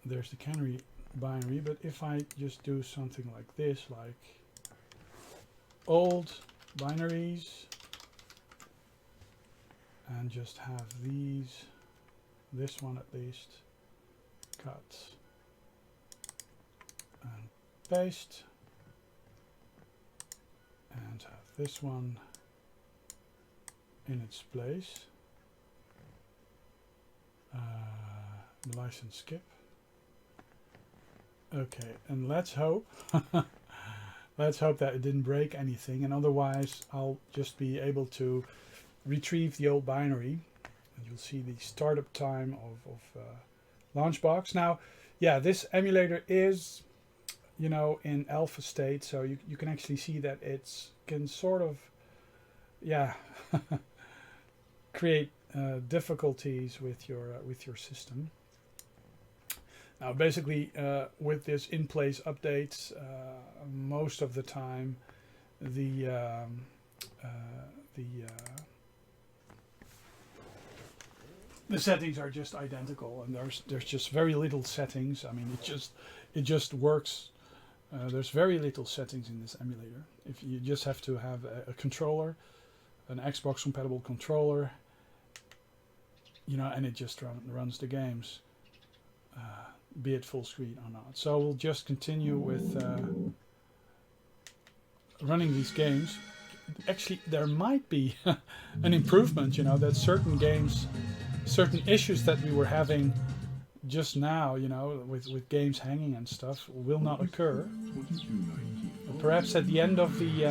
Speaker 1: there's the Canary binary. But if I just do something like this, like old binaries, and just have these, this one at least, cut and paste, and have this one in its place, the license skip. Okay, and let's hope let's hope that it didn't break anything, and otherwise I'll just be able to retrieve the old binary, and you'll see the startup time of Launchbox. Now, yeah, this emulator is, you know, in alpha state, so you can actually see that it can sort of, yeah, create difficulties with your system. Now, basically, with this in-place updates, most of the time, the settings are just identical, and there's just very little settings. I mean, it just works. There's very little settings in this emulator. If you just have to have a controller, an Xbox compatible controller, you know, and it just runs the games, be it full screen or not. So we'll just continue with running these games. Actually, there might be an improvement, you know, that certain games, certain issues that we were having just now, you know, with games hanging and stuff, will not occur. Perhaps at the end of the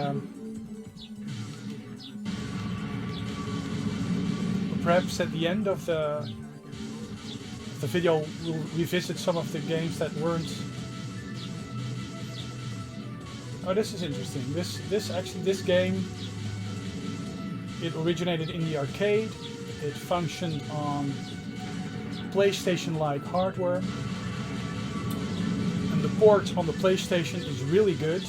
Speaker 1: video, we'll revisit some of the games that weren't. Oh, this is interesting. This game, it originated in the arcade. It functioned on PlayStation-like hardware, and the port on the PlayStation is really good.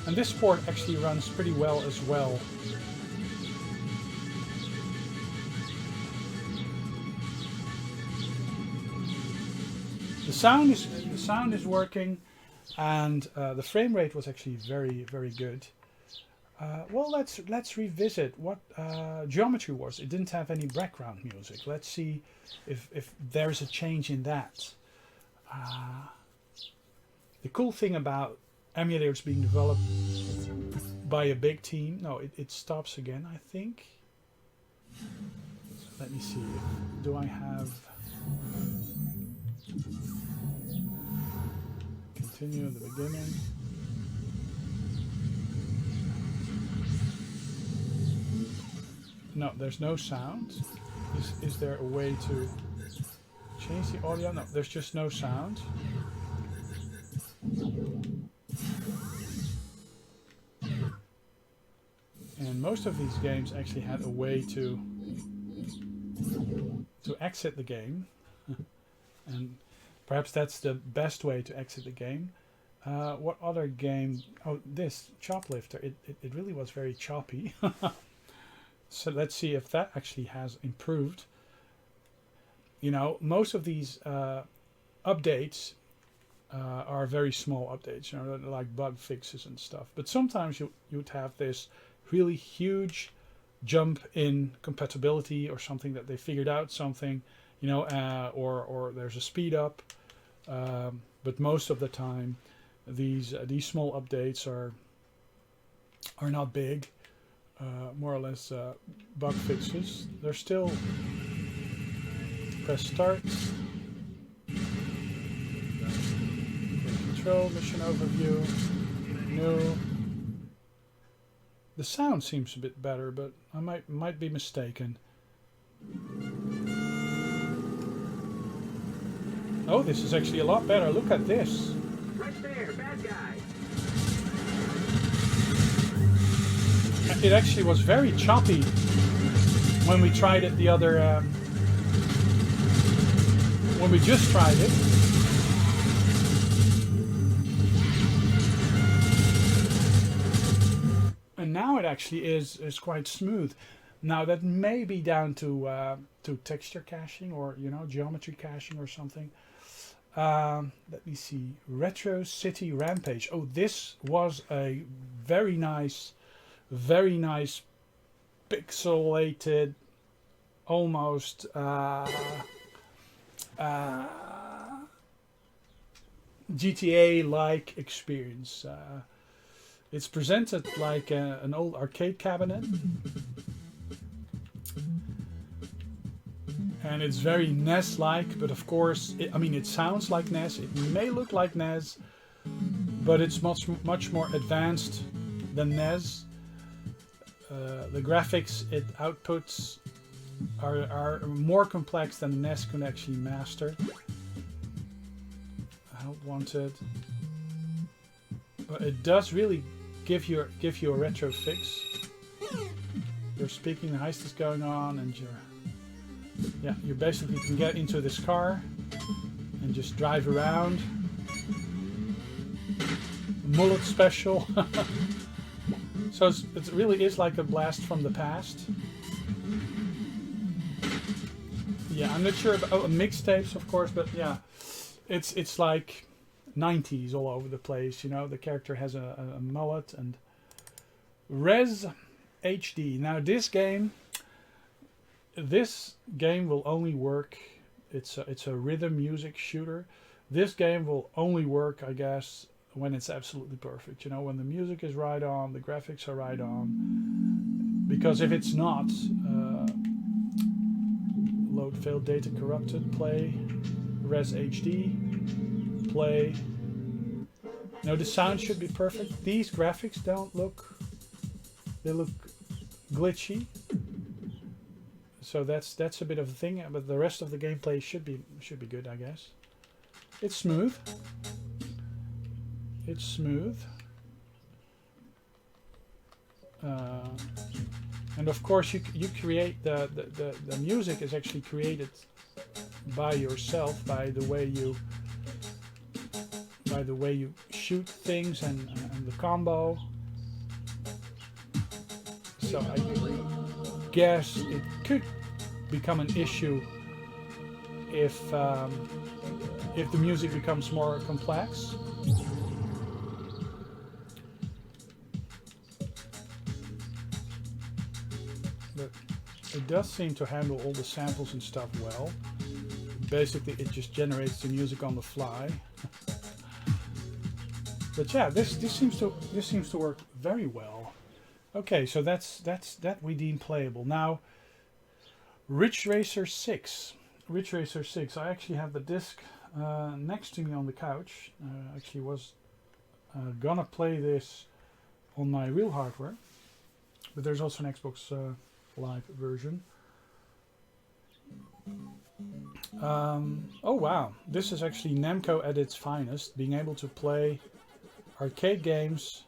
Speaker 1: And this port actually runs pretty well as well. The sound is working, and the frame rate was actually very, very good. Well, let's revisit what Geometry Wars. It didn't have any background music. Let's see if there's a change in that. The cool thing about emulators being developed by a big team. No, it stops again, I think. So let me see. Do I have... Continue at the beginning. No, there's no sound. Is there a way to change the audio? No, there's just no sound. And most of these games actually had a way to exit the game. And perhaps that's the best way to exit the game. What other game? Oh, this Choplifter. It really was very choppy. So let's see if that actually has improved. You know, most of these updates are very small updates, you know, like bug fixes and stuff. But sometimes you'd have this really huge jump in compatibility or something that they figured out something, you know, or there's a speed up. But most of the time, these small updates are not big. More or less bug fixes. They're still press start. Control, mission overview, new. The sound seems a bit better, but I might be mistaken. Oh, this is actually a lot better. Look at this.
Speaker 2: Right there, bad guy.
Speaker 1: It actually was very choppy when we tried it the other... when we just tried it. And now it actually is quite smooth. Now that may be down to texture caching or, you know, geometry caching or something. Let me see. Retro City Rampage. Oh, this was a very nice pixelated, almost GTA-like experience. It's presented like an old arcade cabinet, and it's very NES-like. But of course, I mean, it sounds like NES. It may look like NES, but it's much more advanced than NES. The graphics it outputs are more complex than the NES can actually master. I don't want it, but it does really give you a retro fix. you're speaking, the heist is going on, and you basically can get into this car and just drive around. Mullet special. So it really is like a blast from the past. Yeah, I'm not sure about mixtapes, of course, but yeah, it's like 90s all over the place. You know, the character has a mullet. And Res HD. Now this game will only work. It's a rhythm music shooter. This game will only work, I guess, when it's absolutely perfect. You know, when the music is right on, the graphics are right on. Because if it's not, load failed, data corrupted, play, Res HD, play. Now the sound should be perfect. These graphics don't look, they look glitchy. So that's a bit of a thing, but the rest of the gameplay should be good, I guess. It's smooth. It's smooth. And of course you create the music is actually created by yourself, by the way you shoot things and the combo. So I guess it could become an issue if the music becomes more complex. But it does seem to handle all the samples and stuff well. Basically, it just generates the music on the fly. But yeah, this seems to work very well. Okay, so that we deem playable. Now, Ridge Racer 6. Ridge Racer 6. I actually have the disc next to me on the couch. Actually was gonna play this on my real hardware, but there's also an Xbox Live version. Oh wow, this is actually Namco at its finest, being able to play arcade games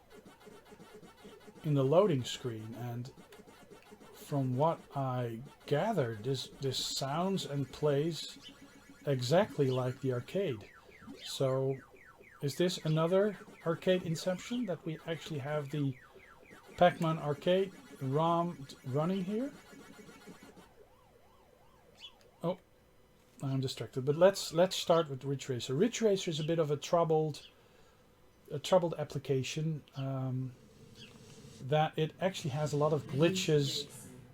Speaker 1: in the loading screen. And from what I gathered, this sounds and plays exactly like the arcade. So is this another arcade inception, that we actually have the Pac-Man arcade ROM running here? Oh, I'm distracted. But let's start with Ridge Racer. Ridge Racer is a bit of a troubled application. That it actually has a lot of glitches.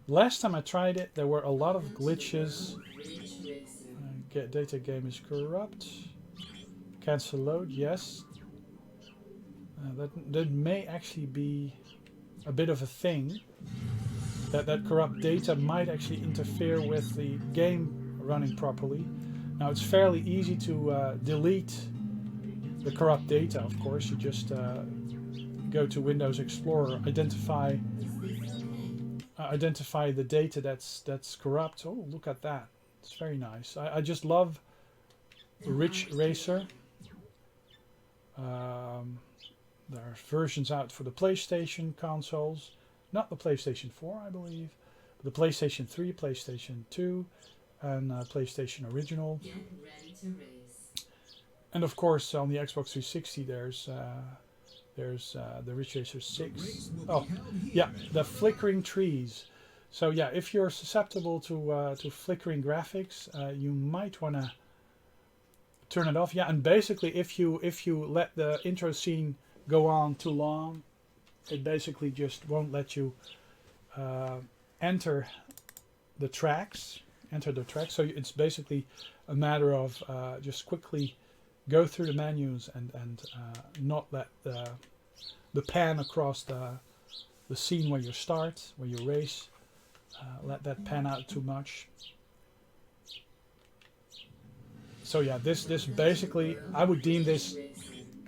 Speaker 1: Last time I tried it, there were a lot of glitches. Data game is corrupt. Cancel load, yes. That may actually be a bit of a thing. That corrupt data might actually interfere with the game running properly. Now it's fairly easy to delete the corrupt data, of course. You just go to Windows Explorer, identify the data that's corrupt. Oh, look at that. It's very nice. I just love Ridge Racer. There are versions out for the PlayStation consoles. Not the PlayStation 4, I believe. But the PlayStation 3, PlayStation 2, and PlayStation Original.
Speaker 3: Get ready to race.
Speaker 1: And of course, on the Xbox 360, there's the Ridge Racer 6. Oh, yeah, the flickering trees. So yeah, if you're susceptible to flickering graphics, you might want to turn it off. Yeah, and basically, if you let the intro scene go on too long, it basically just won't let you enter the tracks. So it's basically a matter of just quickly go through the menus and not let the pan across the scene where you start, where you race, let that pan out too much. So yeah, this basically, I would deem this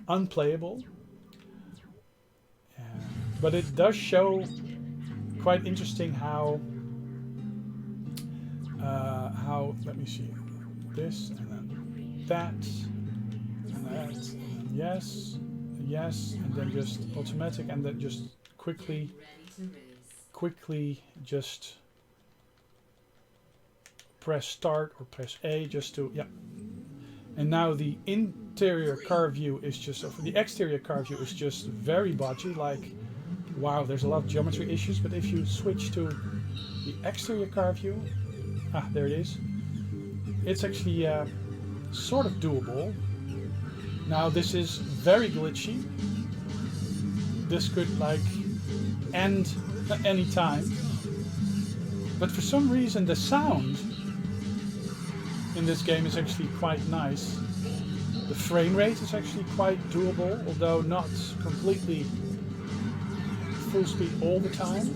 Speaker 1: unplayable. But it does show quite interesting how let me see, this and then that and that, and then yes, and then just automatic, and then just quickly quickly just press start or press A just to, yeah. And now the interior car view is just, the exterior car view is just very bodgy, like, wow, there's a lot of geometry issues, but if you switch to the exterior car view, there it is, it's actually sort of doable. Now this is very glitchy. This could like end at any time. But for some reason the sound in this game is actually quite nice. The frame rate is actually quite doable, although not completely full speed all the time.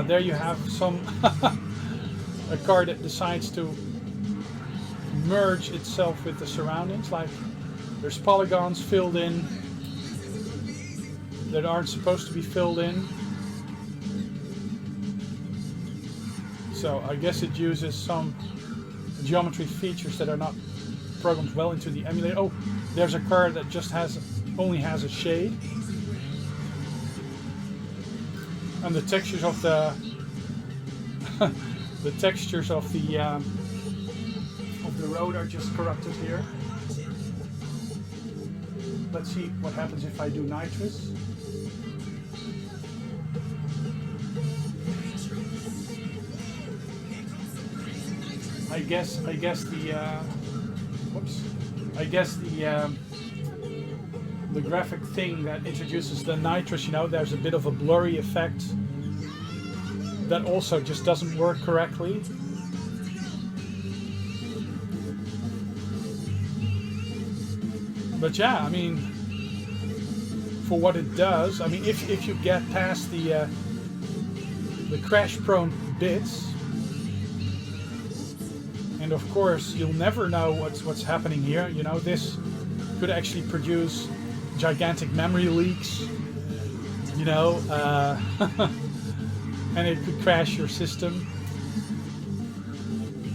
Speaker 1: There you have some a car that decides to merge itself with the surroundings, like there's polygons filled in that aren't supposed to be filled in. So I guess it uses some geometry features that are not programmed well into the emulator. Oh, there's a car that just only has a shade. And the textures of the the textures of the road are just corrupted here. Let's see what happens if I do nitrous. I guess the graphic thing that introduces the nitrous, you know, there's a bit of a blurry effect that also just doesn't work correctly. But yeah, I mean, for what it does, I mean, if you get past the crash-prone bits, and of course you'll never know what's happening here. You know, this could actually produce gigantic memory leaks. You know, and it could crash your system.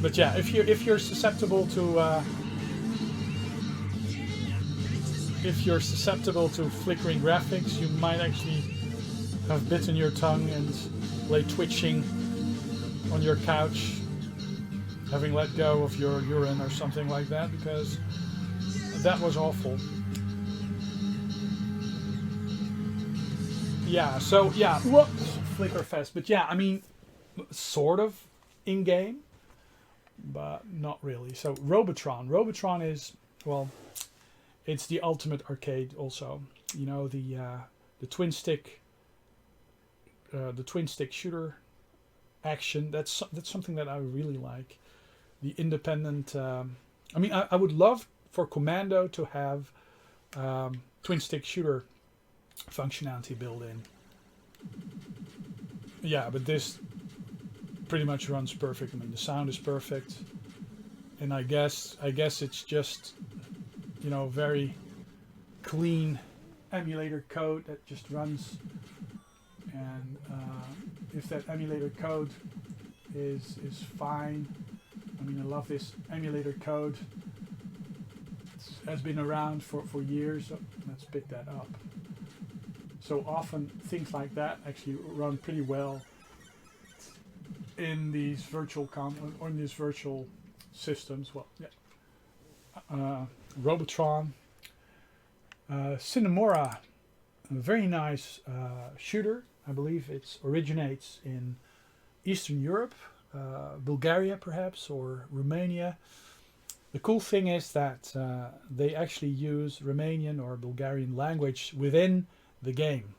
Speaker 1: But yeah, if you're susceptible to flickering graphics, you might actually have bitten your tongue and lay twitching on your couch, having let go of your urine or something like that, because that was awful. Yeah, so yeah, whoop, flicker fest. But yeah, I mean, sort of in-game, but not really. So Robotron. Robotron is, well, it's the ultimate arcade also. You know, the twin stick shooter action. That's something that I really like. The independent. I mean, I would love for Commando to have twin stick shooter functionality built in. Yeah, but this pretty much runs perfect. I mean, the sound is perfect, and I guess it's just, you know, very clean emulator code that just runs. And if that emulator code is fine, I mean, I love this emulator code. It has been around for years, so let's pick that up. So often things like that actually run pretty well in these virtual or in these virtual systems. Well, yeah. Robotron, Cinemora, a very nice shooter. I believe it originates in Eastern Europe, Bulgaria perhaps, or Romania. The cool thing is that they actually use Romanian or Bulgarian language within the game,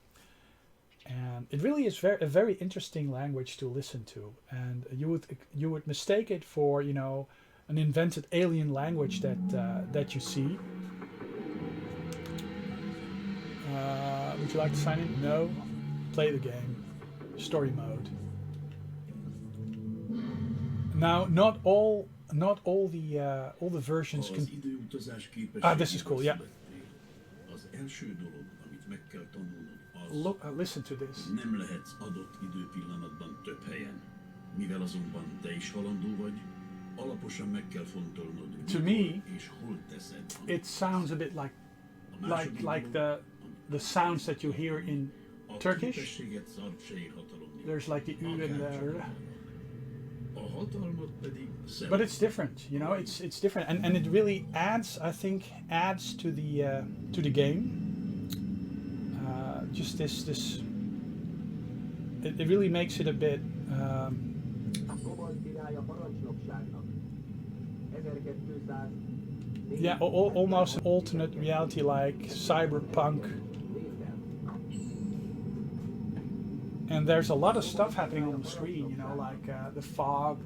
Speaker 1: and it really is a very interesting language to listen to. And you would mistake it for, you know, an invented alien language that you see. Would you like to sign in? No. Play the game. Story mode. Now, not all the versions can. This is cool. Yeah. Look, listen to this.
Speaker 4: Nem lehetsz adott időpillanatban több helyen. Mivel azonban te is halandó vagy, alaposan meg kell fontolnod,
Speaker 1: to me,
Speaker 4: és hol teszed.
Speaker 1: It sounds a bit like the sounds that you hear in Turkish.
Speaker 4: képességet szart se írhatalom nincs.
Speaker 1: There's like the U and the R.
Speaker 4: A hatalmat pedig
Speaker 1: But it's different, you know. It's different, and it really adds, I think, to the game. Just this. It really makes it a bit. Yeah, almost an alternate reality, like cyberpunk. And there's a lot of stuff happening on the screen, you know, like the fog.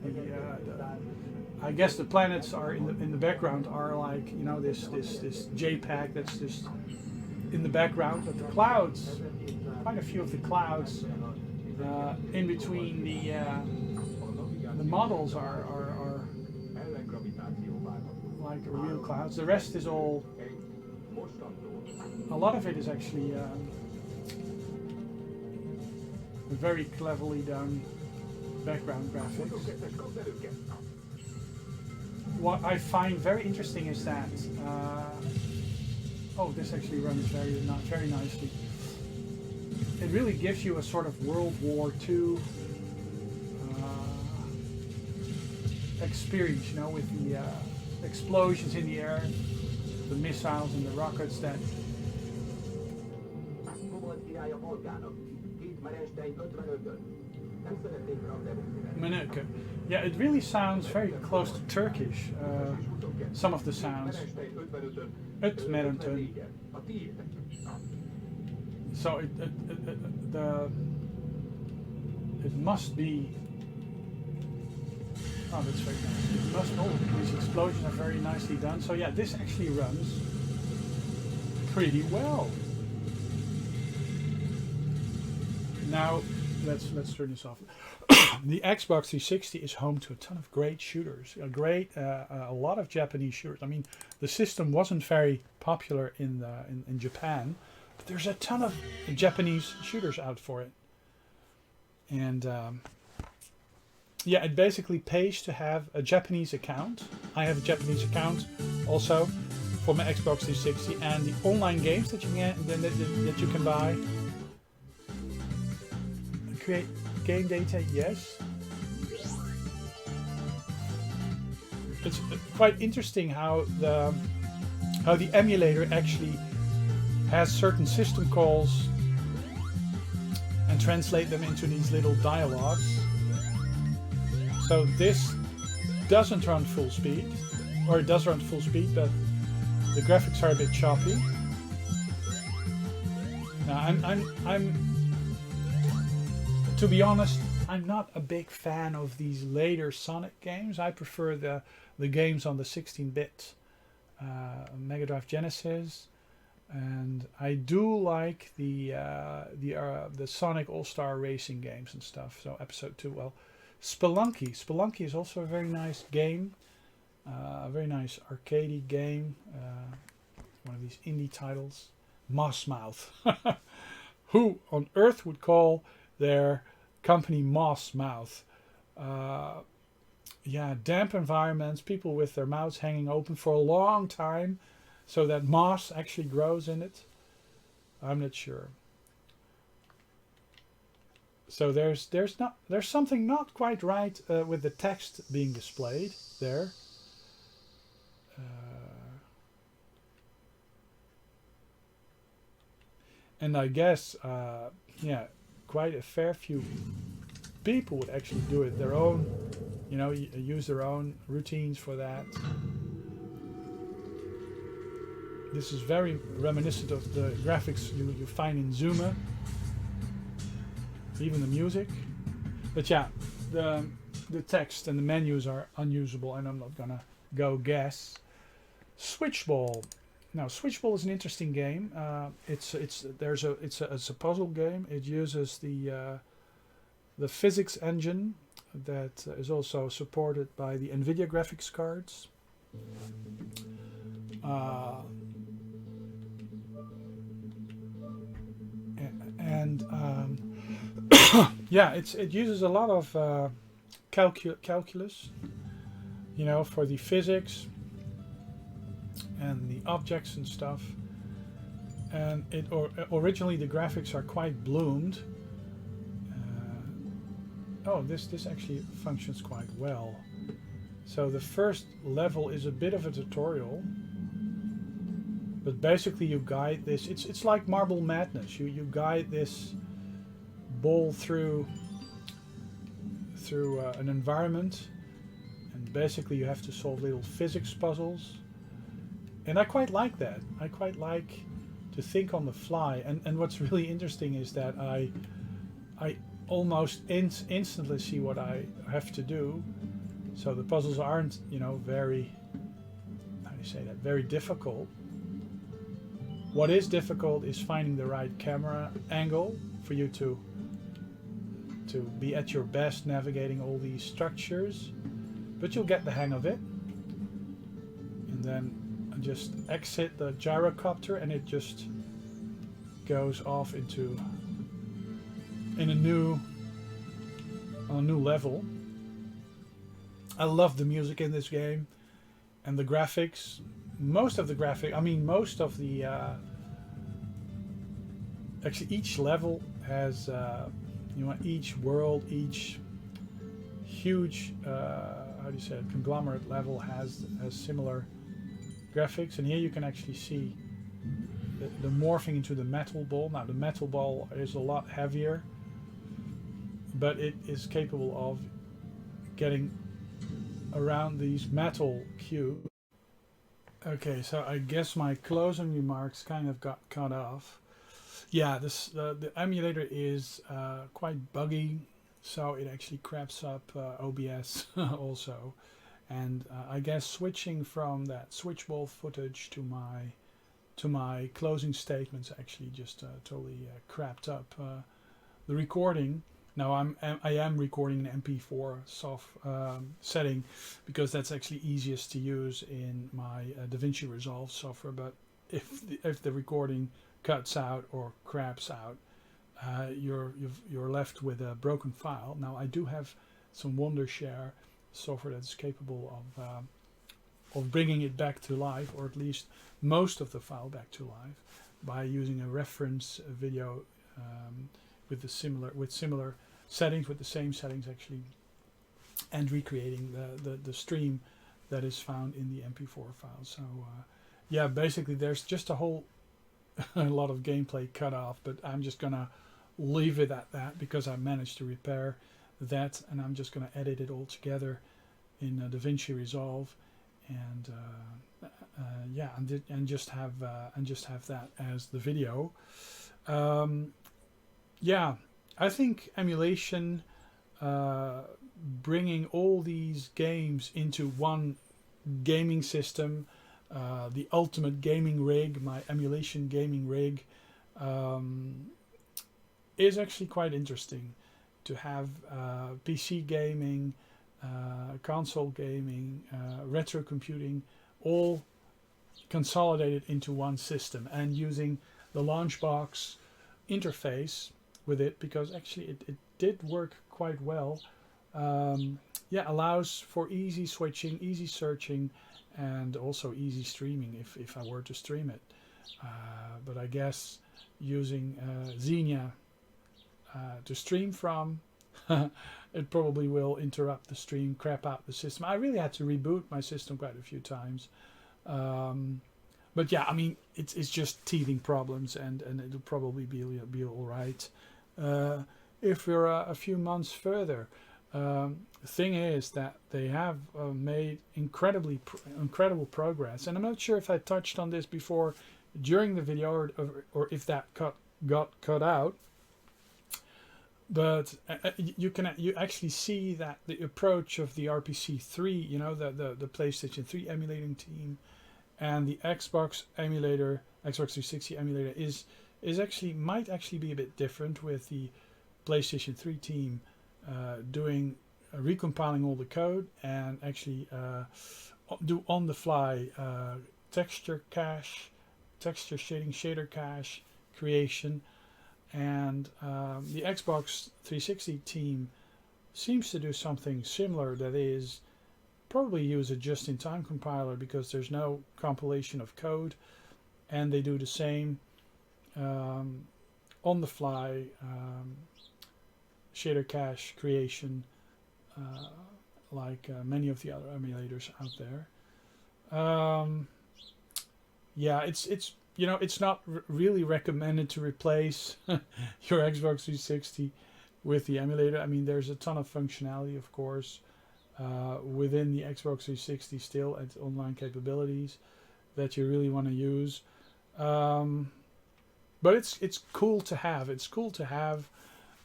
Speaker 1: I guess the planets are in the background are like, you know, this JPEG that's just in the background. But the clouds, quite a few of the clouds in between the models are like real clouds. The rest is all. A lot of it is actually. Very cleverly done background graphics. What I find very interesting is that this actually runs very nicely. It really gives you a sort of World War II experience, you know, with the explosions in the air, the missiles and the rockets that. Meneke. Yeah, it really sounds very close to Turkish. Some of the sounds. Ötmerentön. So it must be. Oh, that's very nice. It must. Oh, these explosions are very nicely done. So yeah, this actually runs pretty well. Now, let's turn this off. The Xbox 360 is home to a ton of great shooters, a lot of Japanese shooters. I mean, the system wasn't very popular in Japan, but there's a ton of Japanese shooters out for it. And yeah, it basically pays to have a Japanese account. I have a Japanese account also for my Xbox 360, and the online games that you can buy. Create game data, yes. It's quite interesting how the emulator actually has certain system calls and translate them into these little dialogues. So this doesn't run full speed, or it does run full speed, but the graphics are a bit choppy. Now I'm to be honest, I'm not a big fan of these later Sonic games. I prefer the games on the 16-bit Mega Drive Genesis, and I do like the Sonic All-Star Racing games and stuff. So Episode 2, well, Spelunky is also a very nice game, a very nice arcadey game. One of these indie titles. Mossmouth. Who on earth would call their company Mossmouth? Yeah, damp environments, people with their mouths hanging open for a long time so that moss actually grows in it. I'm not sure. So there's something not quite right with the text being displayed there. And I guess yeah, quite a fair few people would actually do it their own, you know, use their own routines for that. This is very reminiscent of the graphics you find in Zuma, even the music. But yeah, the text and the menus are unusable, and I'm not gonna go guess. Switchball. Now, Switchball is an interesting game. It's a puzzle game. It uses the physics engine that is also supported by the NVIDIA graphics cards. Yeah, it uses a lot of calculus, you know, for the physics and the objects and stuff. and originally the graphics are quite bloomed. Oh, this actually functions quite well. So the first level is a bit of a tutorial, but basically you guide this. It's like Marble Madness. You guide this ball through an environment, and basically you have to solve little physics puzzles. And I quite like that. I quite like to think on the fly. And what's really interesting is that I almost instantly see what I have to do. So the puzzles aren't, very, how do you say that, very difficult. What is difficult is finding the right camera angle for you to be at your best navigating all these structures. But you'll get the hang of it. And then I just exit the gyrocopter and it just goes off on a new level. I love the music in this game and the graphics. Most of the actually each level has each world, each huge how do you say it, conglomerate level has similar graphics. And here you can actually see the morphing into the metal ball. Now the metal ball is a lot heavier, but it is capable of getting around these metal cubes. Okay, so I guess my closing remarks kind of got cut off. Yeah, the emulator is quite buggy, so it actually craps up OBS also. And I guess switching from that switchball footage to my closing statements actually just totally crapped up the recording. Now I am recording an MP4 setting because that's actually easiest to use in my DaVinci Resolve software. But if the recording cuts out or craps out, you're left with a broken file. Now I do have some Wondershare software that's capable of bringing it back to life, or at least most of the file back to life, by using a reference video with similar settings, with the same settings actually, and recreating the stream that is found in the MP4 file. So yeah, basically there's just a whole a lot of gameplay cut off, but I'm just gonna leave it at that because I managed to repair that, and I'm just gonna edit it all together in DaVinci Resolve, and yeah, and just have that as the video. Yeah, I think emulation, bringing all these games into one gaming system, the ultimate gaming rig, my emulation gaming rig, is actually quite interesting. To have PC gaming, console gaming, retro computing, all consolidated into one system, and using the Launchbox interface with it, because actually it did work quite well. Yeah, allows for easy switching, easy searching, and also easy streaming if I were to stream it. But I guess using Xenia to stream from, it probably will interrupt the stream, crap out the system. I really had to reboot my system quite a few times. But yeah, I mean, it's just teething problems, and it'll probably be all right. If we're a few months further, the thing is that they have made incredible progress, and I'm not sure if I touched on this before during the video, or if that got cut out. But you actually see that the approach of the RPC3, the PlayStation 3 emulating team, and the Xbox emulator, Xbox 360 emulator, might actually be a bit different, with the PlayStation 3 team doing recompiling all the code and actually do on the fly texture cache, texture shading, shader cache creation. And the Xbox 360 team seems to do something similar, that is probably use a just-in-time compiler, because there's no compilation of code, and they do the same on the fly shader cache creation, like many of the other emulators out there. Yeah, it's you know, it's not really recommended to replace your Xbox 360 with the emulator. I mean, there's a ton of functionality, of course, within the Xbox 360 still, and online capabilities that you really want to use. But it's cool to have. It's cool to have,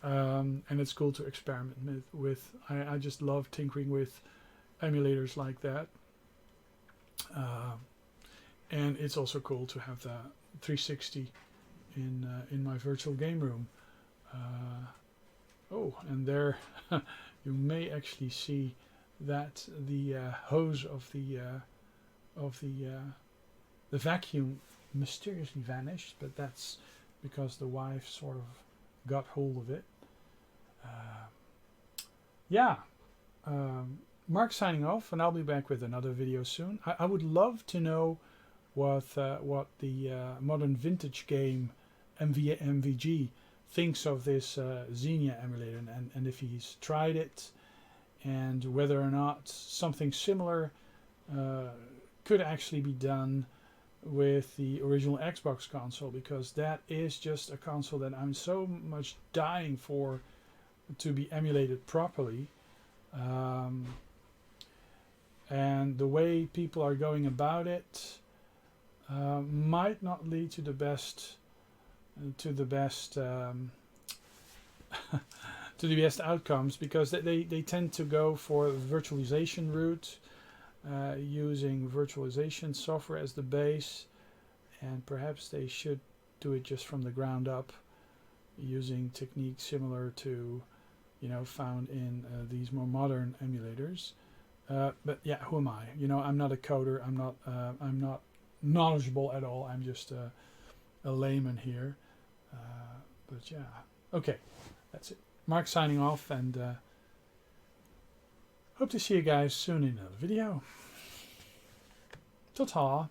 Speaker 1: and it's cool to experiment with. I just love tinkering with emulators like that. And it's also cool to have the 360 in my virtual game room. Oh, and there you may actually see that the hose of the vacuum mysteriously vanished, but that's because the wife sort of got hold of it. Yeah. Mark signing off, and I'll be back with another video soon. I would love to know what the modern vintage game MVG thinks of this Xenia emulator, and if he's tried it, and whether or not something similar could actually be done with the original Xbox console, because that is just a console that I'm so much dying for to be emulated properly. And the way people are going about it might not lead to the best to the best outcomes, because they tend to go for the virtualization route, using virtualization software as the base, and perhaps they should do it just from the ground up, using techniques similar to, you know, found in these more modern emulators. But yeah, who am I? You know, I'm not a coder. I'm not knowledgeable at all. I'm just a layman here. But yeah, okay, that's it. Mark signing off, and hope to see you guys soon in another video. Ta-ta.